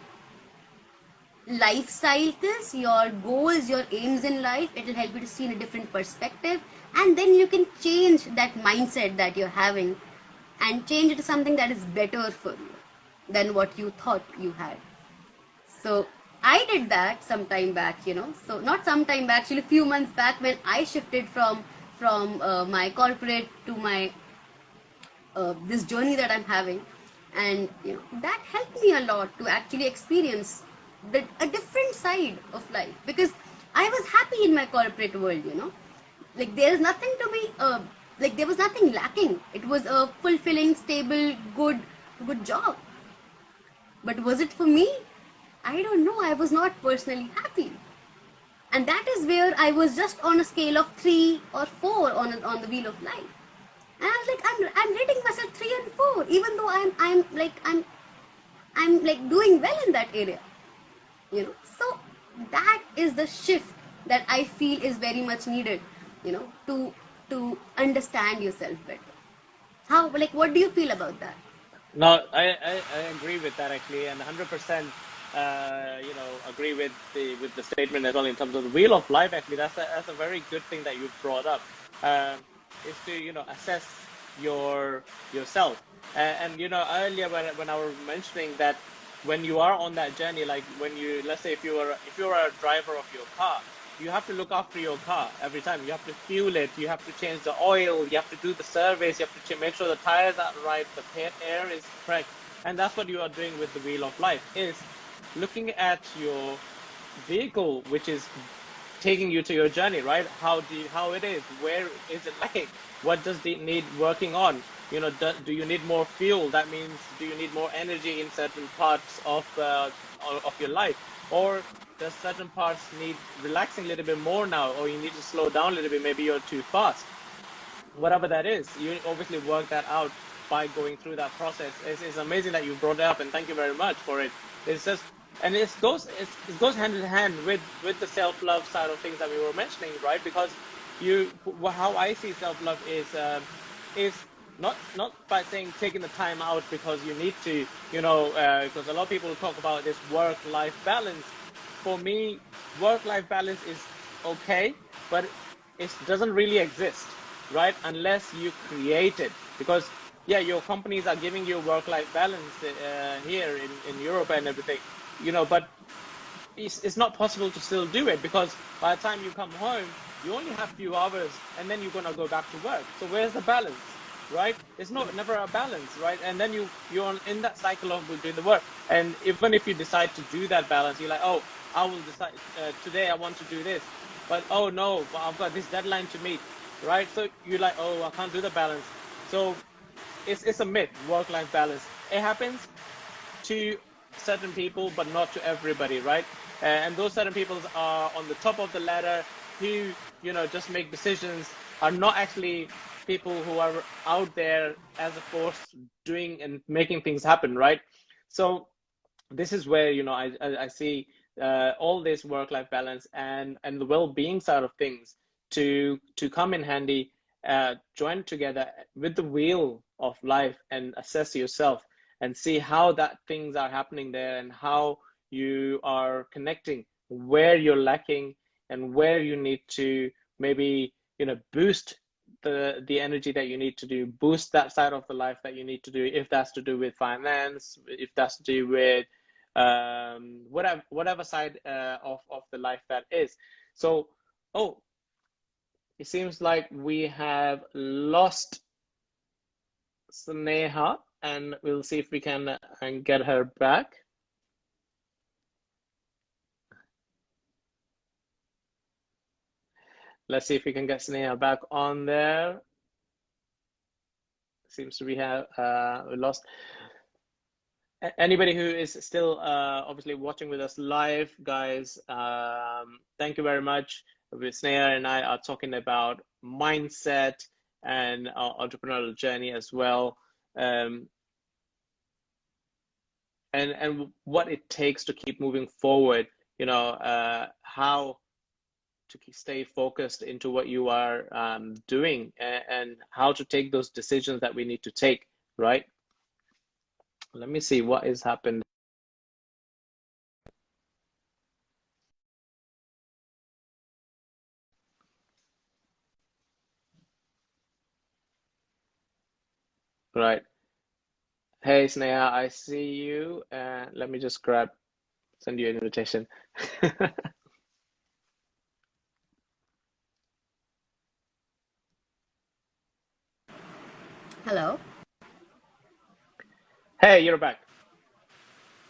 lifestyles, your goals, your aims in life. It will help you to see in a different perspective, and then you can change that mindset that you're having and change it to something that is better for you than what you thought you had. So I did that some time back, so not some time back, actually a few months back, when I shifted from my corporate to my this journey that I'm having. And that helped me a lot to actually experience a different side of life, because I was happy in my corporate world. Like, there is nothing to be like, there was nothing lacking. It was a fulfilling, stable, good job. But was it for me? I don't know. I was not personally happy. And that is where I was just on a scale of 3 or 4 on the wheel of life. And I was like, I'm rating myself 3 and 4, even though I'm like doing well in that area. So that is the shift that I feel is very much needed, to understand yourself better. What do you feel about that? No, I agree with that actually, and 100%. Agree with the statement as well in terms of the wheel of life. Actually, that's a very good thing that you brought up. Is to assess yourself, and earlier when I was mentioning that when you are on that journey, like when you, let's say if you're a driver of your car, you have to look after your car every time. You have to fuel it, you have to change the oil, you have to do the service, you have to make sure the tires are right, the air is correct. And that's what you are doing with the wheel of life, is looking at your vehicle, which is taking you to your journey, right? How it is, where is it lacking, what does it need working on? Do you need more fuel? That means, do you need more energy in certain parts of your life, or does certain parts need relaxing a little bit more now, or you need to slow down a little bit, maybe you're too fast? Whatever that is, you obviously work that out by going through that process. It's amazing that you brought it up, and thank you very much for it. It's just, and it goes hand in hand with the self-love side of things that we were mentioning, right? Because how I see self-love is not by saying taking the time out because you need to, because a lot of people talk about this work-life balance. For me, work-life balance is okay, but it doesn't really exist, right? Unless you create it. Because your companies are giving you work-life balance here in Europe and everything, but it's not possible to still do it, because by the time you come home, you only have a few hours, and then you're gonna go back to work. So where's the balance? right? It's never a balance, right? And then you're in that cycle of doing the work. And even if you decide to do that balance, you're like, oh, I will decide today I want to do this, but oh no, I've got this deadline to meet, right? So you're like, oh, I can't do the balance. So it's a myth, work-life balance. It happens to certain people, but not to everybody, right? And those certain people are on the top of the ladder who, just make decisions, are not actually people who are out there as a force doing and making things happen, right? So this is where, I see all this work-life balance and the well-being side of things to come in handy, join together with the wheel of life and assess yourself and see how that things are happening there and how you are connecting, where you're lacking and where you need to maybe boost the energy that you need to do, boost that side of the life that you need to do, if that's to do with finance, if that's to do with whatever side of the life that is. So, oh, it seems like we have lost Sneha, and we'll see if we can get her back. Let's see if we can get Sneha back on there. Seems we have we lost. Anybody who is still obviously watching with us live, guys, thank you very much. With Sneha and I are talking about mindset and our entrepreneurial journey as well, and what it takes to keep moving forward. How to stay focused into what you are doing, and how to take those decisions that we need to take, right? Let me see what has happened. Right. Hey, Sneha, I see you. Let me just send you an invitation. Hello. Hey, you're back.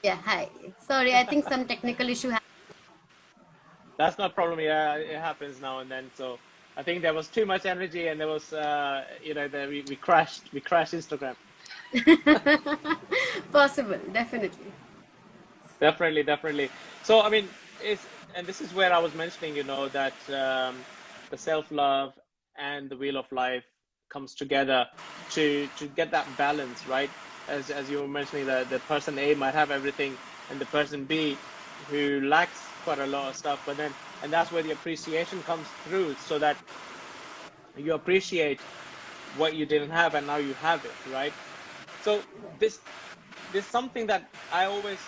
Yeah, hi. Sorry, I think some technical issue happened. That's not a problem. Yeah, it happens now and then. So I think there was too much energy, and there was, we crashed Instagram. Possible, definitely. Definitely. So I mean, and this is where I was mentioning, that the self-love and the wheel of life comes together to get that balance, right? As you were mentioning, the person A might have everything, and the person B who lacks quite a lot of stuff, and that's where the appreciation comes through, so that you appreciate what you didn't have and now you have it, right? So this something that I always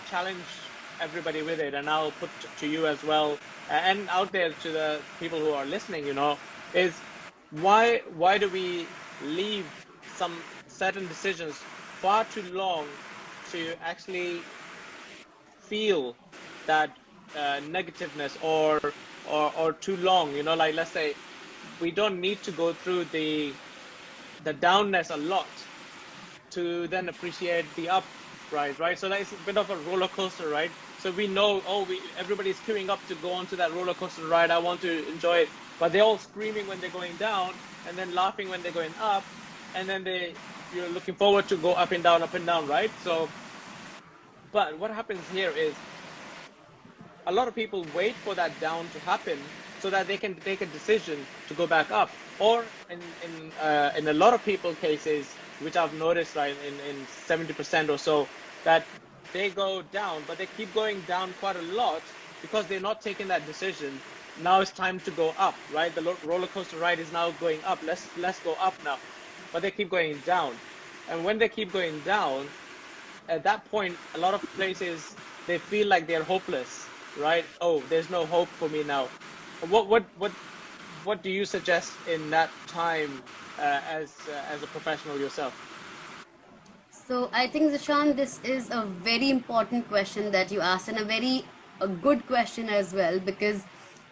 challenge everybody with it, and I'll put to you as well, and out there to the people who are listening, is why do we leave some certain decisions far too long to actually feel that negativeness, or too long, like, let's say we don't need to go through the downness a lot to then appreciate the uprise, right? So that's a bit of a roller coaster, right? So we know, everybody's queuing up to go onto that roller coaster ride. I want to enjoy it, but they're all screaming when they're going down, and then laughing when they're going up, and then you're looking forward to go up and down, right? So, but what happens here is a lot of people wait for that down to happen so that they can take a decision to go back up, or in a lot of people cases, which I've noticed, right, in 70% or so, that they go down, but they keep going down quite a lot because they're not taking that decision. Now it's time to go up, right? The roller coaster ride is now going up. Let's go up now, but they keep going down, and when they keep going down, at that point, a lot of places they feel like they're hopeless, right? Oh, there's no hope for me now. What do you suggest in that time, as a professional yourself? So I think, Zishan, this is a very important question that you asked, and a good question as well, because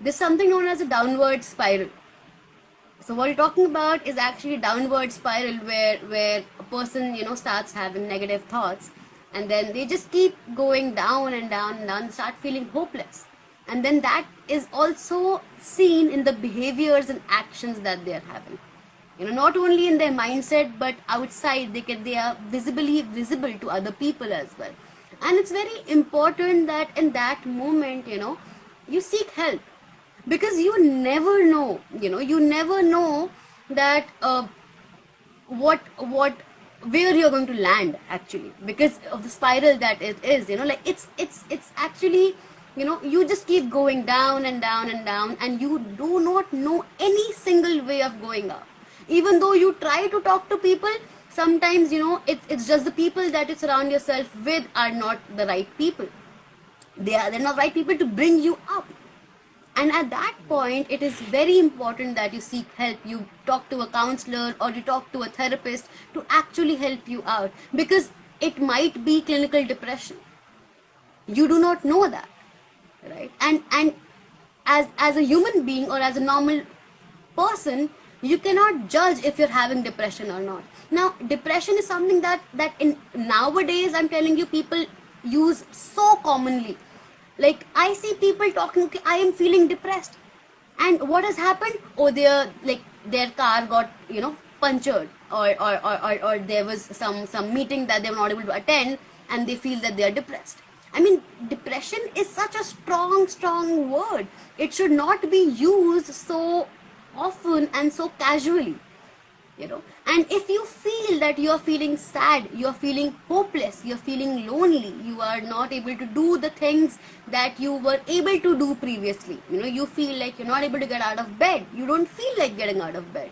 there's something known as a downward spiral. So what you're talking about is actually a downward spiral where a person, starts having negative thoughts, and then they just keep going down and down and down and start feeling hopeless. And then that is also seen in the behaviors and actions that they are having. Not only in their mindset but outside, they are visibly visible to other people as well. And it's very important that in that moment, you seek help, because you never know that what where you're going to land, actually, because of the spiral that it is. Like it's actually, you just keep going down and down and down, and you do not know any single way of going up. Even though you try to talk to people, sometimes, it's just the people that you surround yourself with are not the right people. They're not right people to bring you up. And at that point, it is very important that you seek help. You talk to a counselor or you talk to a therapist to actually help you out, because it might be clinical depression. You do not know that, right? And as a human being or as a normal person, you cannot judge if you're having depression or not. Now, depression is something that in nowadays, I'm telling you, people use so commonly. Like, I see people talking, okay, I am feeling depressed. And what has happened? Oh, their car got, punctured, or there was some meeting that they were not able to attend, and they feel that they are depressed. I mean, depression is such a strong word. It should not be used so often and so casually. And if you feel that you're feeling sad, you're feeling hopeless, you're feeling lonely, you are not able to do the things that you were able to do previously, you feel like you're not able to get out of bed, you don't feel like getting out of bed,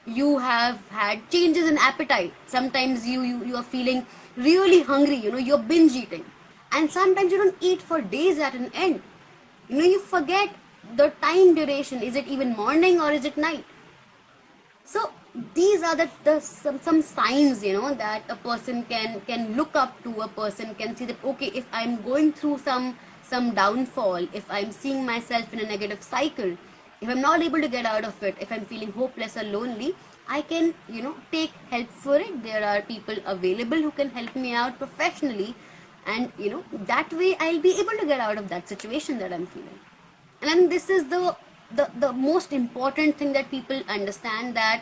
you have had changes in appetite, sometimes you are feeling really hungry, you're binge eating, and sometimes you don't eat for days at an end, you forget the time duration, is it even morning or is it night? So these are some signs, that a person can look up to. A person can see that, okay, if I'm going through some downfall, if I'm seeing myself in a negative cycle, if I'm not able to get out of it, if I'm feeling hopeless or lonely, I can, take help for it. There are people available who can help me out professionally, and that way I'll be able to get out of that situation that I'm feeling. And I think this is the most important thing, that people understand that,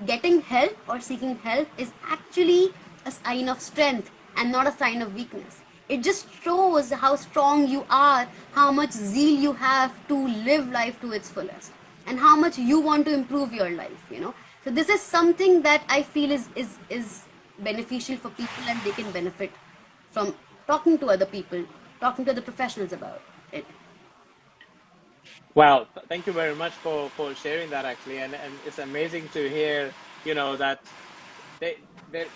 getting help or seeking help is actually a sign of strength and not a sign of weakness. It just shows how strong you are, how much zeal you have to live life to its fullest, and how much you want to improve your life. So this is something that I feel is beneficial for people, and they can benefit from talking to other people, talking to the professionals about it. Wow, thank you very much for sharing that actually, and it's amazing to hear, that they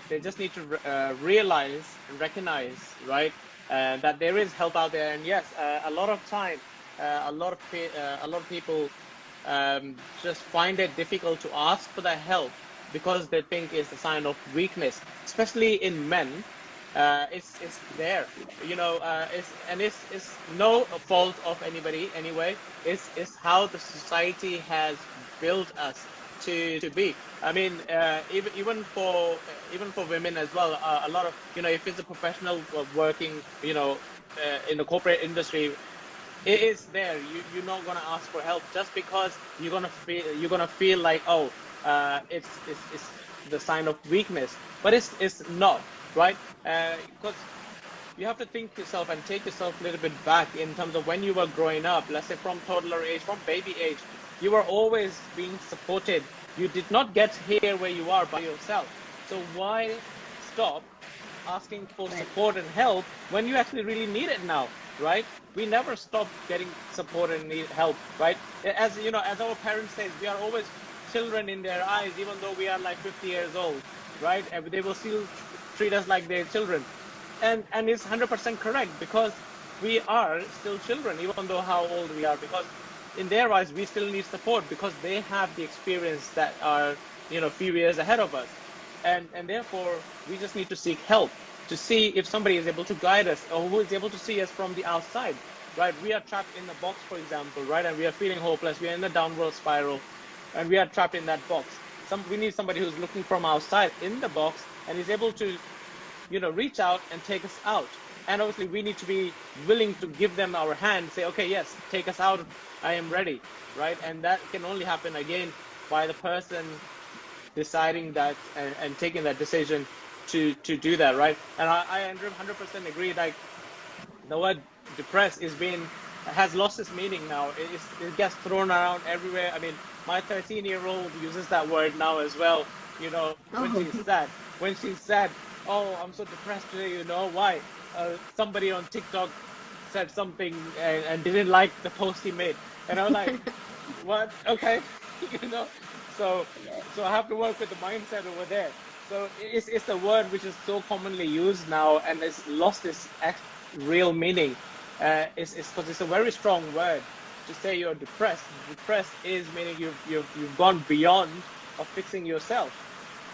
they just need to realize and recognize, right, that there is help out there, and yes, a lot of time, a lot of people just find it difficult to ask for the help because they think it's a sign of weakness, especially in men. It's there, it's no fault of anybody anyway. It's how the society has built us to be. I mean, even for women as well. A lot of, if it's a professional working, in the corporate industry, it is there. You're not gonna ask for help just because you're gonna feel like, oh, it's the sign of weakness, but it's not, right? Because you have to think yourself and take yourself a little bit back in terms of when you were growing up. Let's say from toddler age, from baby age, you were always being supported. You did not get here where you are by yourself. So why stop asking for Right. support and help when you actually really need it now, right? We never stop getting support and need help, right? As you know, as our parents say, we are always children in their eyes, even though we are like 50 years old, right? And they will still treat us like their children, and it's 100% correct, because we are still children, even though how old we are, because in their eyes we still need support because they have the experience that are, few years ahead of us, and therefore we just need to seek help to see if somebody is able to guide us or who is able to see us from the outside, right? We are trapped in the box, for example, right? And we are feeling hopeless, we are in a downward spiral. and we are trapped in that box. We need somebody who's looking from outside in the box and is able to, reach out and take us out. And obviously we need to be willing to give them our hand, say, okay, yes, take us out, I am ready, right? And that can only happen again by the person deciding that and taking that decision to do that, right? And I 100% agree. Like, the word depressed has lost its meaning now. It gets thrown around everywhere. I mean, my 13-year-old uses that word now as well. When she's sad, oh, I'm so depressed today. Why? Somebody on TikTok said something and didn't like the post he made, and I'm like, what? Okay, So I have to work with the mindset over there. So it's the word which is so commonly used now, and it's lost its real meaning. It's because it's a very strong word to say you're depressed. Depressed is meaning you've gone beyond of fixing yourself,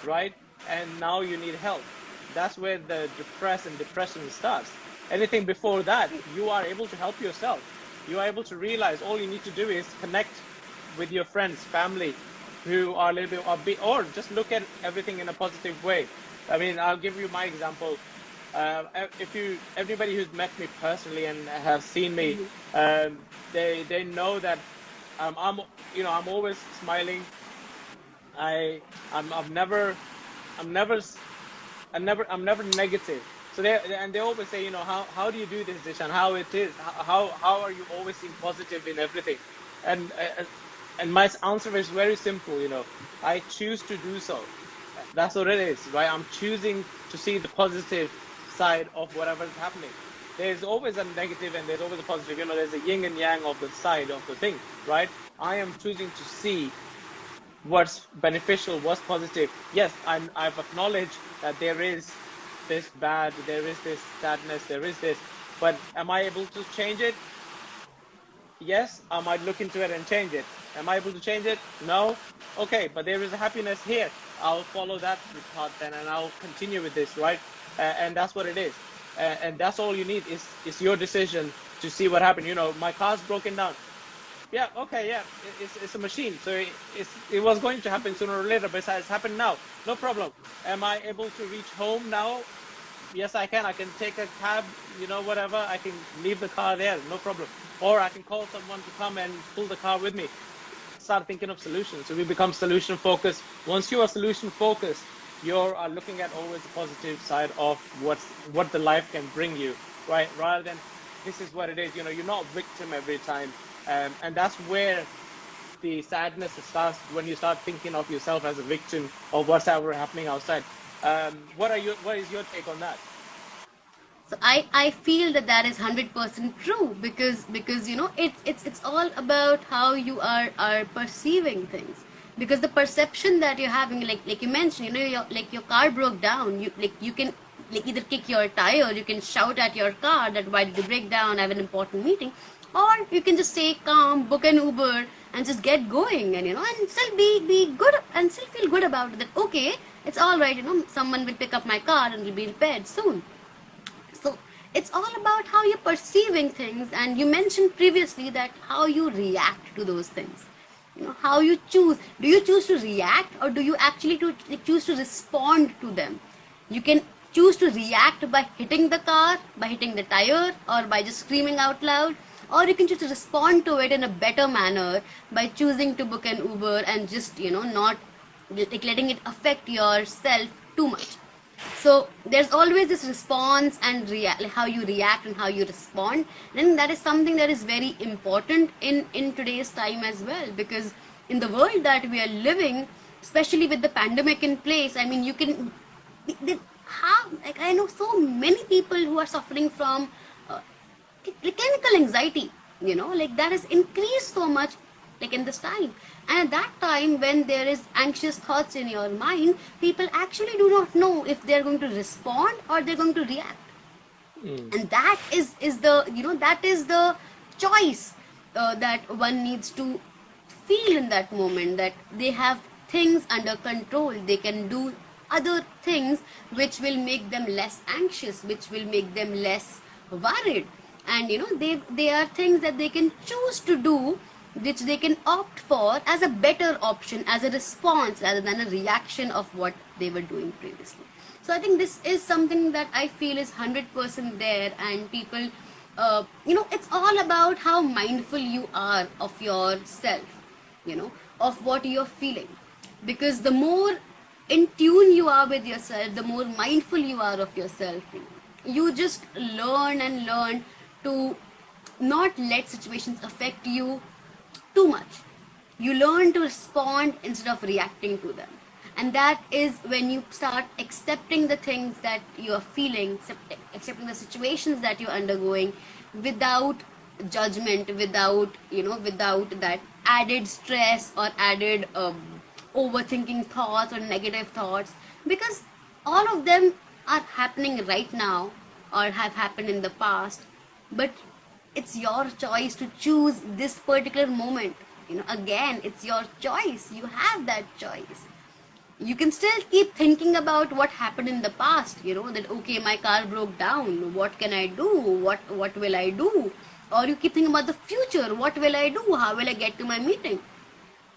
right? And now you need help. That's where the depression starts. Anything before that, you are able to help yourself. You are able to realize all you need to do is connect with your friends, family, who are a little bit upbeat, or just look at everything in a positive way. I mean, I'll give you my example. Everybody who's met me personally and have seen me, they know that I'm always smiling. I'm never negative. So they always say, how do you do this, Dishan? How it is? How are you always seeing positive in everything? And my answer is very simple. I choose to do so. That's what it is, right? I'm choosing to see the positive side of whatever is happening. There's always a negative and there's always a positive. There's a yin and yang of the side of the thing, right? I am choosing to see what's beneficial, what's positive. Yes, I've acknowledged that there is this bad, there is this sadness, there is this, but am I able to change it? Yes, I might look into it and change it. Am I able to change it? No. Okay, but there is a happiness here. I'll follow that path then, and I'll continue with this, right? And that's what it is. And that's all you need is your decision to see what happened. My car's broken down. Yeah, okay, yeah, it's a machine. So it was going to happen sooner or later, but it's happened now. No problem. Am I able to reach home now? Yes, I can. I can take a cab, whatever. I can leave the car there, no problem. Or I can call someone to come and pull the car with me. Start thinking of solutions. So we become solution focused. Once you are solution focused, you're looking at always the positive side of what the life can bring you, right? Rather than this is what it is. You're not a victim every time. And that's where the sadness starts, when you start thinking of yourself as a victim of what's ever happening outside. What is your take on that? So I feel that is 100% true, because it's all about how you are perceiving things. Because the perception that you're having, like you mentioned, your car broke down. You can either kick your tire, you can shout at your car that why did you break down? I have an important meeting, or you can just stay calm, book an Uber, and just get going, and still be good and still feel good about it. That okay, it's all right. Someone will pick up my car and it'll be repaired soon. So it's all about how you're perceiving things, and you mentioned previously that how you react to those things. How you choose. Do you choose to react, or do you actually choose to respond to them? You can choose to react by hitting the car, by hitting the tire, or by just screaming out loud. Or you can choose to respond to it in a better manner by choosing to book an Uber and just, not letting it affect yourself too much. So there's always this response and how you react and how you respond. And that is something that is very important in today's time as well, because in the world that we are living, especially with the pandemic in place, I mean, I know so many people who are suffering from clinical anxiety, that has increased so much in this time. And at that time, when there is anxious thoughts in your mind, people actually do not know if they're going to respond or they're going to react. And that is the choice that one needs to feel in that moment, that they have things under control. They can do other things which will make them less anxious, which will make them less worried. And they are things that they can choose to do which they can opt for as a better option, as a response rather than a reaction of what they were doing previously. So I think this is something that I feel is 100% there, and people, it's all about how mindful you are of yourself, of what you're feeling. Because the more in tune you are with yourself, the more mindful you are of yourself, you just learn and learn to not let situations affect you too much. You learn to respond instead of reacting to them. And that is when you start accepting the things that you are feeling, accepting the situations that you're undergoing without judgment, without that added stress or added overthinking thoughts or negative thoughts, because all of them are happening right now or have happened in the past. But it's your choice to choose this particular moment. Again, it's your choice. You have that choice. You can still keep thinking about what happened in the past, that okay, my car broke down, what can I do, what will I do? Or you keep thinking about the future, what will I do, how will I get to my meeting?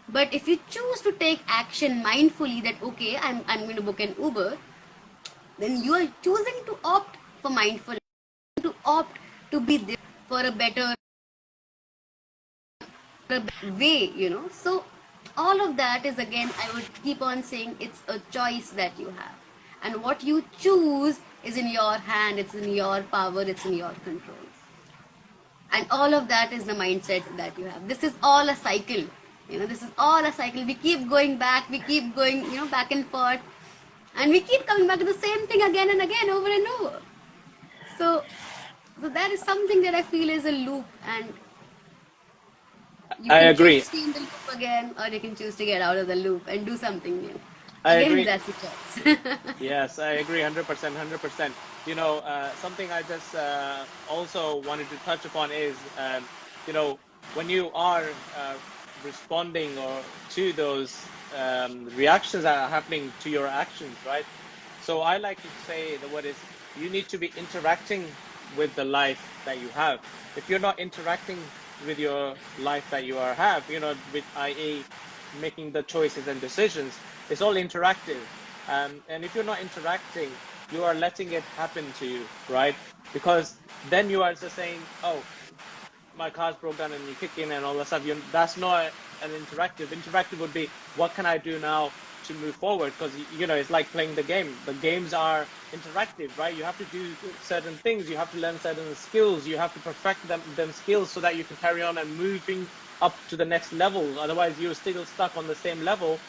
But if you choose to take action mindfully, that okay, I'm going to book an Uber, then you are choosing to opt for mindfulness, to opt to be there for a better way, So all of that is, again, I would keep on saying, it's a choice that you have. And what you choose is in your hand, it's in your power, it's in your control. And all of that is the mindset that you have. This is all a cycle. This is all a cycle. We keep going back, we keep going, back and forth. And we keep coming back to the same thing again and again, over and over. So that is something that I feel is a loop, and you I can agree. choose to stay in the loop again, or you can choose to get out of the loop and do something new. I Again, agree. that's a choice. Yes, I agree 100%, 100%. Something I just also wanted to touch upon is, when you are responding or to those reactions that are happening to your actions, right? So I like to say the word is, you need to be interacting with the life that you have. If you're not interacting with your life that you have, with i.e. making the choices and decisions, it's all interactive. And if you're not interacting, you are letting it happen to you, right? Because then you are just saying, oh, my car's broke down, and you kick in and all that stuff. That's not an interactive. Interactive would be, what can I do now to move forward? Because, it's like playing the game. The games are interactive, right? You have to do certain things. You have to learn certain skills. You have to perfect them skills so that you can carry on and moving up to the next level. Otherwise, you're still stuck on the same level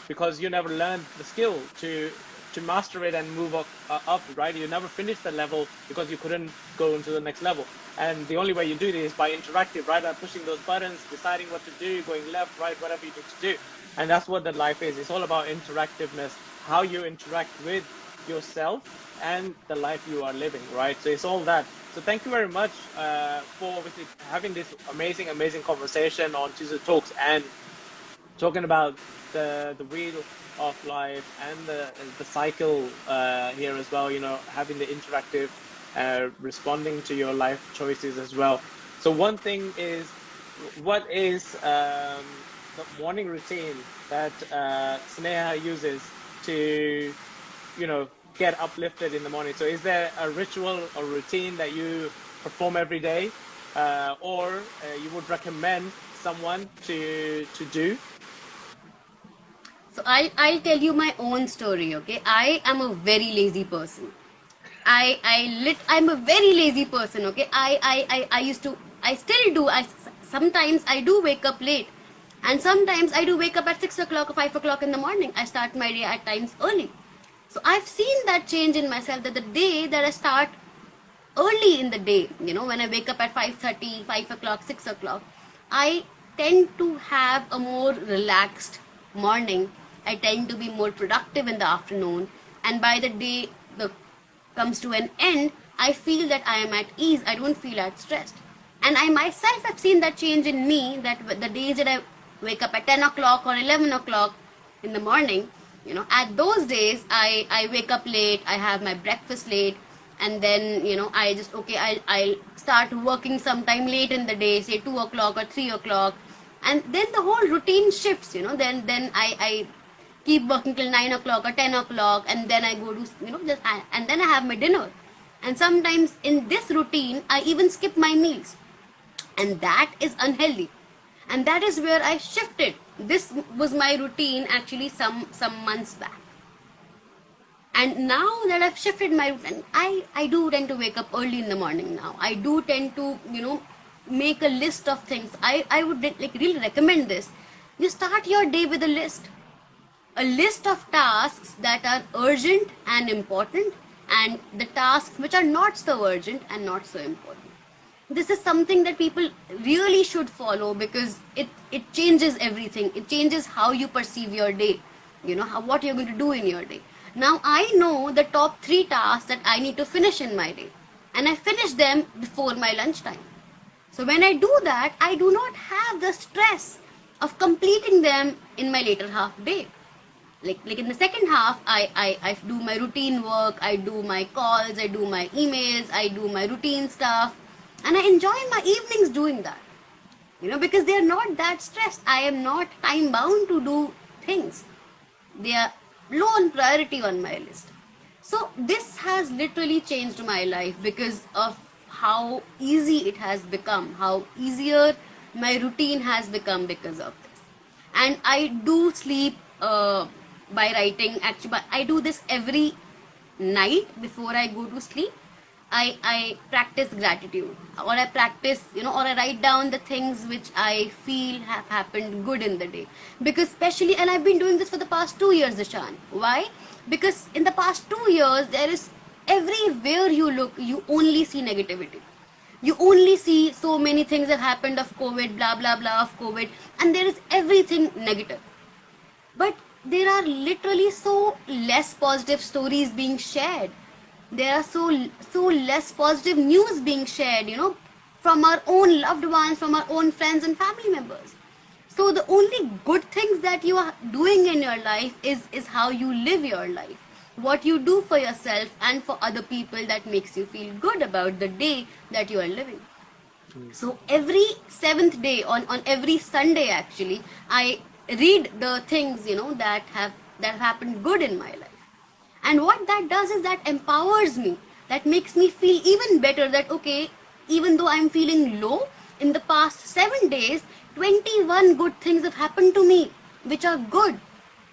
because you never learned the skill to master it and move up, right? You never finished the level because you couldn't go into the next level. And the only way you do this is by interactive, right? By pushing those buttons, deciding what to do, going left, right, whatever you need to do. And that's what the life is. It's all about interactiveness, how you interact with yourself and the life you are living, right? So it's all that. So thank you very much for obviously having this amazing, amazing conversation on Tuesday Talks and talking about the wheel of life and the cycle here as well, having the interactive responding to your life choices as well. So one thing is, what is the morning routine that Sneha uses to get uplifted in the morning? So is there a ritual or routine that you perform every day, or you would recommend someone to do? So I'll tell you my own story, okay? I am a very lazy person. I'm a very lazy person, okay? I still do. Sometimes I do wake up late, and sometimes I do wake up at 6 o'clock or 5 o'clock in the morning. I start my day at times early. So I've seen that change in myself, that the day that I start early in the day, when I wake up at 5:30, 5 o'clock, 6 o'clock, I tend to have a more relaxed morning. I tend to be more productive in the afternoon, and by the day comes to an end, I feel that I am at ease. I don't feel as stressed. And I myself have seen that change in me, that the days that I wake up at 10 o'clock or 11 o'clock in the morning, at those days, I wake up late, I have my breakfast late, and then, I just, okay, I'll start working sometime late in the day, say 2 o'clock or 3 o'clock, and then the whole routine shifts, then I keep working till 9 o'clock or 10 o'clock, and then I go to, and then I have my dinner. And sometimes in this routine, I even skip my meals. And that is unhealthy. And that is where I shifted. This was my routine actually some months back. And now that I've shifted my routine, I do tend to wake up early in the morning now. I do tend to, make a list of things. I would like really recommend this. You start your day with a list of tasks that are urgent and important, and the tasks which are not so urgent and not so important. This is something that people really should follow, because it changes everything. It changes how you perceive your day, what you're going to do in your day. Now I know the top 3 tasks that I need to finish in my day, and I finish them before my lunchtime. So when I do that, I do not have the stress of completing them in my later half day. Like in the second half, I do my routine work, I do my calls, I do my emails, I do my routine stuff, and I enjoy my evenings doing that. Because they are not that stressed. I am not time bound to do things. They are low on priority on my list. So this has literally changed my life because of how easy it has become, how easier my routine has become because of this. And I do sleep by writing. Actually, I do this every night before I go to sleep. I practice gratitude, or I practice, or I write down the things which I feel have happened good in the day. Because especially, and I've been doing this for the past 2 years, Ishan. Why? Because in the past 2 years, there is, everywhere you look, you only see negativity. You only see so many things have happened of COVID, blah, blah, blah of COVID, and there is everything negative. But there are literally so less positive stories being shared. There are so less positive news being shared, from our own loved ones, from our own friends and family members. So the only good things that you are doing in your life is how you live your life, what you do for yourself and for other people that makes you feel good about the day that you are living. So every 7th day, on every Sunday actually, I read the things, that have happened good in my life. And what that does is that empowers me, that makes me feel even better, that okay, even though I'm feeling low, in the past 7 days, 21 good things have happened to me, which are good,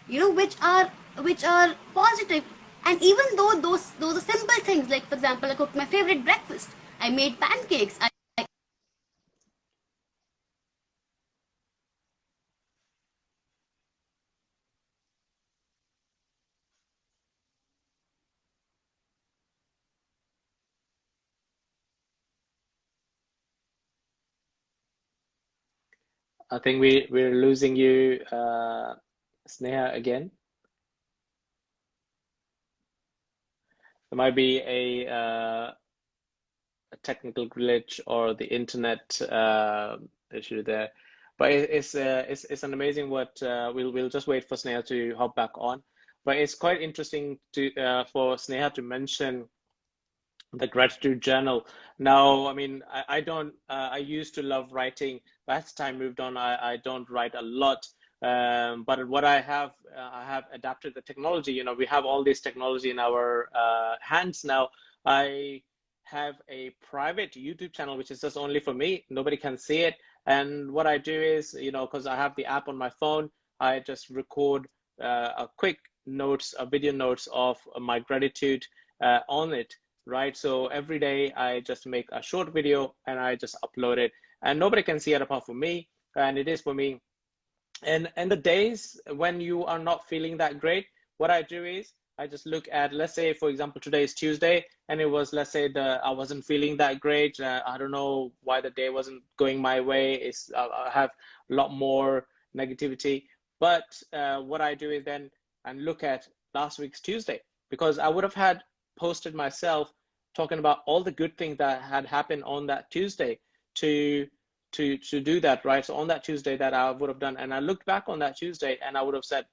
which are positive. And even though those are simple things, like for example, I cooked my favorite breakfast, I made pancakes, I think we're losing you, Sneha, again. There might be a technical glitch or the internet issue there. But it's an amazing what we'll just wait for Sneha to hop back on. But it's quite interesting to for Sneha to mention the gratitude journal. Now, I mean, I don't, I used to love writing, but as time moved on, I don't write a lot. But what I have adapted the technology. We have all this technology in our hands now. I have a private YouTube channel, which is just only for me. Nobody can see it. And what I do is, because I have the app on my phone, I just record a quick notes, a video notes of my gratitude on it, right? So every day I just make a short video and I just upload it, and nobody can see it apart from me, and it is for me. And the days when you are not feeling that great, what I do is I just look at, let's say, for example, today is Tuesday, and it was, let's say, I wasn't feeling that great. I don't know why the day wasn't going my way. I have a lot more negativity. But what I do is then and look at last week's Tuesday, because I would have had posted myself talking about all the good things that had happened on that Tuesday to do that, right? So on that Tuesday that I would have done, and I looked back on that Tuesday and I would have said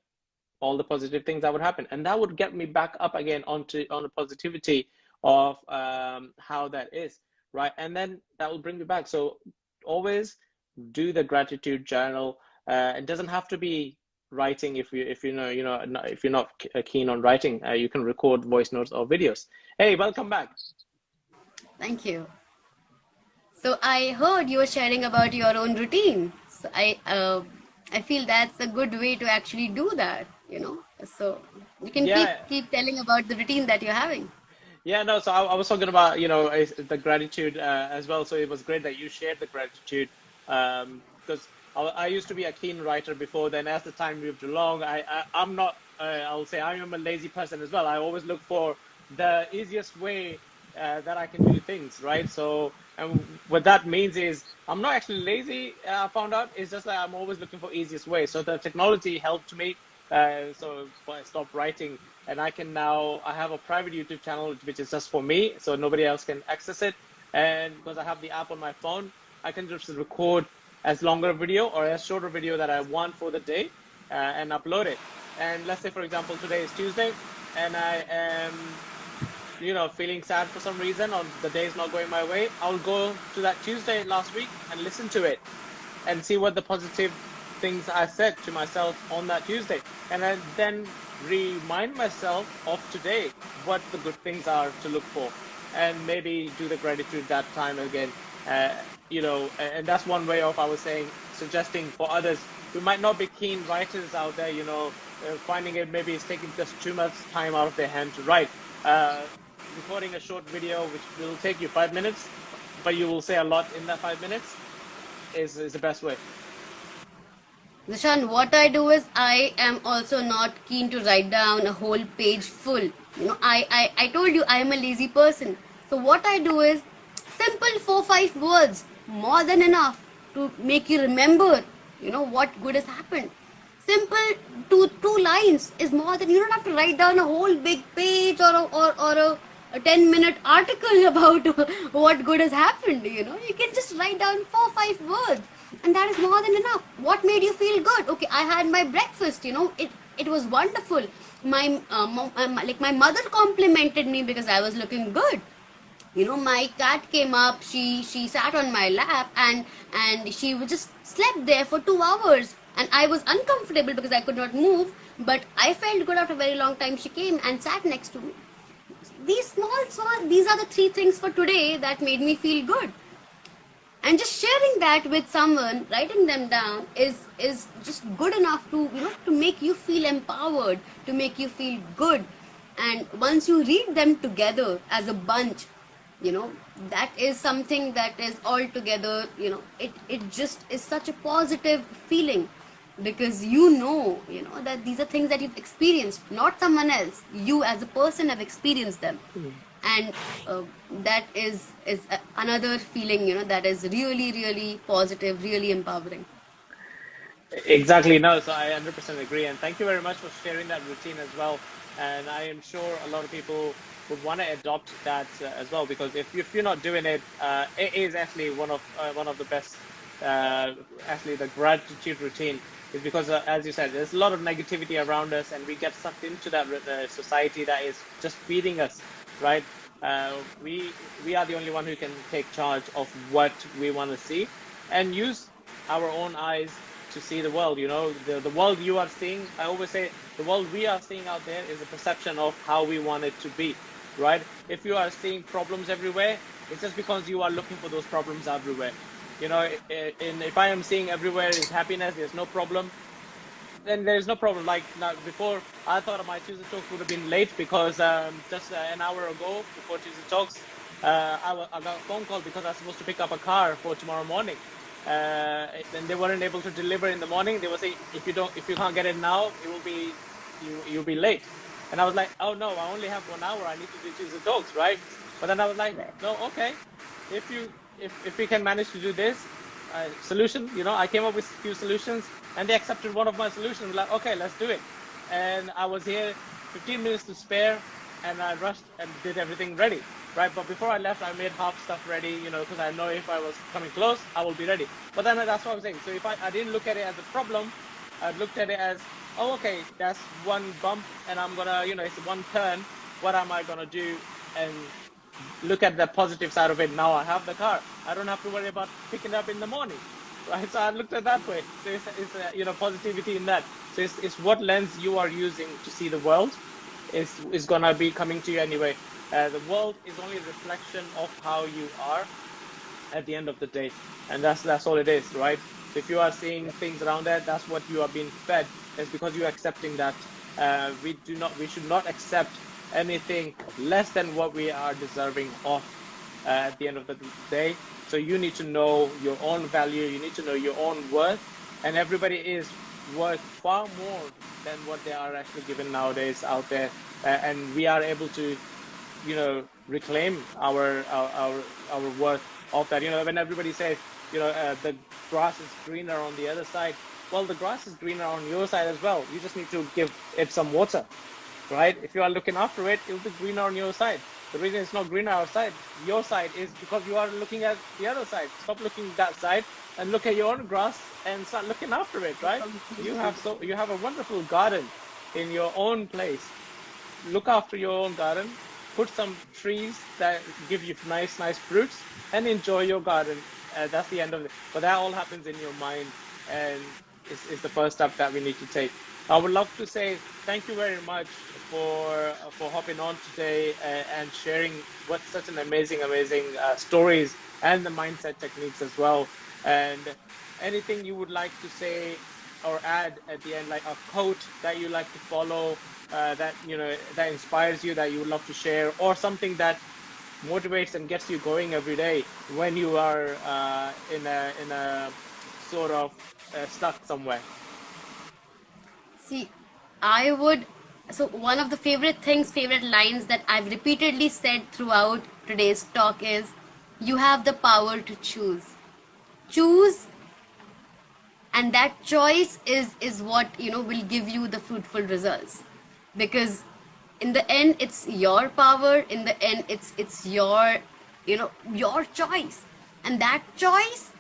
all the positive things that would happen, and that would get me back up again on the positivity of how that is, right? And then that will bring me back. So always do the gratitude journal. It doesn't have to be writing. If if you're not keen on writing, you can record voice notes or videos. Hey, welcome back. Thank you. So I heard you were sharing about your own routine. So I feel that's a good way to actually do that. So you can Yeah, keep telling about the routine that you're having. yeah, no. So I was talking about the gratitude as well. So it was great that you shared the gratitude, because I used to be a keen writer before. Then as the time moved along, I'm not. I'll say I am a lazy person as well. I always look for the easiest way that I can do things, right? So, and what that means is I'm not actually lazy. I found out it's just that I'm always looking for easiest way. So the technology helped me. So I stopped writing, and I have a private YouTube channel which is just for me, so nobody else can access it. And because I have the app on my phone, I can just record as longer a video or as shorter video that I want for the day, and upload it. And let's say, for example, today is Tuesday, and I am feeling sad for some reason, or the day is not going my way. I'll go to that Tuesday last week and listen to it and see what the positive things I said to myself on that Tuesday. And I then remind myself of today what the good things are to look for, and maybe do the gratitude that time again. And that's one way of, I was saying, suggesting for others who might not be keen writers out there, finding it maybe it's taking just too much time out of their hand to write. Recording a short video which will take you 5 minutes, but you will say a lot in that 5 minutes, is the best way. Zishan, what I do is I am also not keen to write down a whole page full. I told you I am a lazy person. So what I do is simple 4-5 words, more than enough to make you remember, what good has happened. Simple two lines is more than, you don't have to write down a whole big page or a 10-minute article about what good has happened. You can just write down 4-5 words, and that is more than enough. What made you feel good? Okay, I had my breakfast. It was wonderful. My mother complimented me because I was looking good. My cat came up, she sat on my lap, and she just slept there for 2 hours, and I was uncomfortable because I could not move, but I felt good. After a very long time she came and sat next to me. These these are the 3 things for today that made me feel good. And just sharing that with someone, writing them down, is just good enough to to make you feel empowered, to make you feel good. And once you read them together as a bunch, that is something that is all together, it just is such a positive feeling, because that these are things that you've experienced, not someone else. You as a person have experienced them. And that is another feeling, that is really, really positive, really empowering. Exactly. No, so I 100% agree. And thank you very much for sharing that routine as well. And I am sure a lot of people would want to adopt that as well, because if you're not doing it, it is actually one of the best. Actually, the gratitude routine is because, as you said, there's a lot of negativity around us, and we get sucked into that society that is just feeding us, right? We are the only one who can take charge of what we want to see, and use our own eyes to see the world. The world you are seeing, I always say, the world we are seeing out there is a perception of how we want it to be, right? If you are seeing problems everywhere, it's just because you are looking for those problems everywhere. If I am seeing everywhere is happiness, there's no problem, then there's no problem. Like, now, before, I thought my Tuesday Talks would have been late because just an hour ago, before Tuesday Talks, I got a phone call because I was supposed to pick up a car for tomorrow morning. And they weren't able to deliver in the morning. They were saying, if you can't get it now, you'll be late. And I was like, oh no, I only have 1 hour. I need to do Tuesday Talks, right? But then I was like, no, okay, if we can manage to do this solution, I came up with a few solutions, and they accepted one of my solutions. Like, okay, let's do it. And I was here 15 minutes to spare, and I rushed and did everything ready, right? But before I left, I made half stuff ready, because I know if I was coming close, I will be ready. But then that's what I'm saying. So if I didn't look at it as a problem, I looked at it as, oh, okay, that's one bump, and I'm gonna, it's one turn. What am I gonna do? And look at the positive side of it. Now I have the car. I don't have to worry about picking it up in the morning. right? So I looked at that way. So it's positivity in that. So it's what lens you are using to see the world is gonna be coming to you anyway. The world is only a reflection of how you are at the end of the day, and that's all it is, right? So if you are seeing things around that, that's what you are being fed. It's because you're accepting that. We should not accept anything less than what we are deserving of at the end of the day. So you need to know your own value, you need to know your own worth, and everybody is worth far more than what they are actually given nowadays out there. And we are able to reclaim our worth of that. When everybody says the grass is greener on the other side, well, the grass is greener on your side as well. You just need to give it some water, right? If you are looking after it, it'll be greener on your side. The reason it's not greener outside your side is because you are looking at the other side. Stop looking that side and look at your own grass and start looking after it, right? You have a wonderful garden in your own place. Look after your own garden, put some trees that give you nice fruits, and enjoy your garden. That's the end of it. But that all happens in your mind, and is the first step that we need to take. I would love to say thank you very much for hopping on today and sharing what such an amazing stories and the mindset techniques as well. And anything you would like to say or add at the end, like a quote that you like to follow, that inspires you, that you would love to share, or something that motivates and gets you going every day when you are in a sort of stuck somewhere. See, so one of the favorite lines that I've repeatedly said throughout today's talk is, you have the power to choose. Choose, and that choice is what will give you the fruitful results. Because in the end, it's your power. In the end, it's your your choice, and that choice,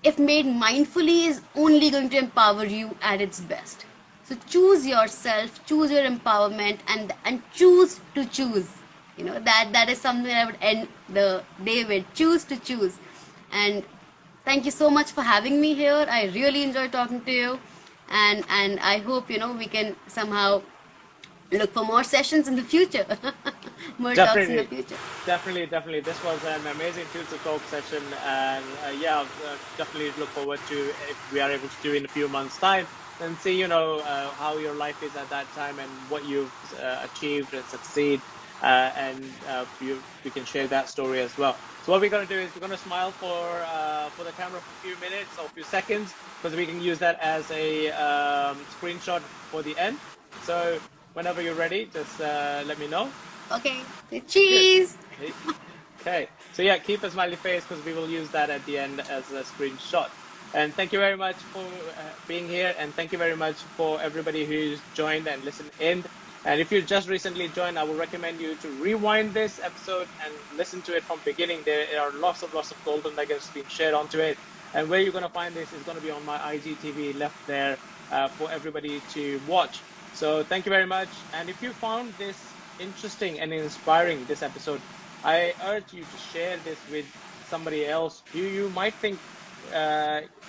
if made mindfully, is only going to empower you at its best. So choose yourself, choose your empowerment, and choose to choose. That is something I would end the day with. Choose to choose. And thank you so much for having me here. I really enjoyed talking to you, and I hope we can somehow look for more sessions in the future. More talks in the future. Definitely. This was an amazing Tuesday talk session, and definitely look forward to if we are able to do in a few months' time and see how your life is at that time and what you've achieved and succeed, and we can share that story as well. So what we're going to do is we're going to smile for the camera for a few minutes or a few seconds, because we can use that as a screenshot for the end. So whenever you're ready, just let me know. Okay. Cheese. Okay. So yeah, keep a smiley face, because we will use that at the end as a screenshot. And thank you very much for being here, and thank you very much for everybody who's joined and listened in. And if you just recently joined, I would recommend you to rewind this episode and listen to it from beginning. There are lots of golden nuggets being shared onto it. And where you're going to find this is going to be on my IGTV left there for everybody to watch. So thank you very much. And if you found this interesting and inspiring, this episode, I urge you to share this with somebody else who you might think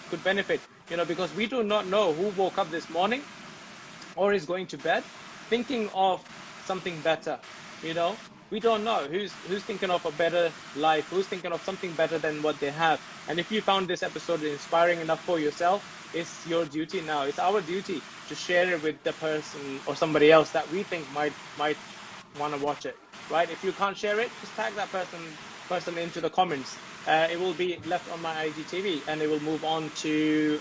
could benefit, because we do not know who woke up this morning or is going to bed thinking of something better. We don't know who's thinking of a better life, who's thinking of something better than what they have. And if you found this episode inspiring enough for yourself, it's your duty now. It's our duty to share it with the person or somebody else that we think might want to watch it, right? If you can't share it, just tag that person into the comments. It will be left on my IGTV, and it will move on to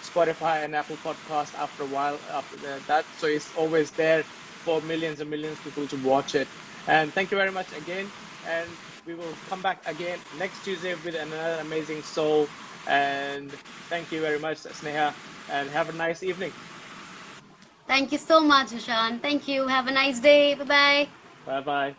Spotify and Apple Podcast after a while after that. So it's always there for millions and millions of people to watch it. And thank you very much again. And we will come back again next Tuesday with another amazing soul. And thank you very much, Sneha, and have a nice evening. Thank you so much, Ishan. Thank you. Have a nice day. Bye-bye. Bye-bye.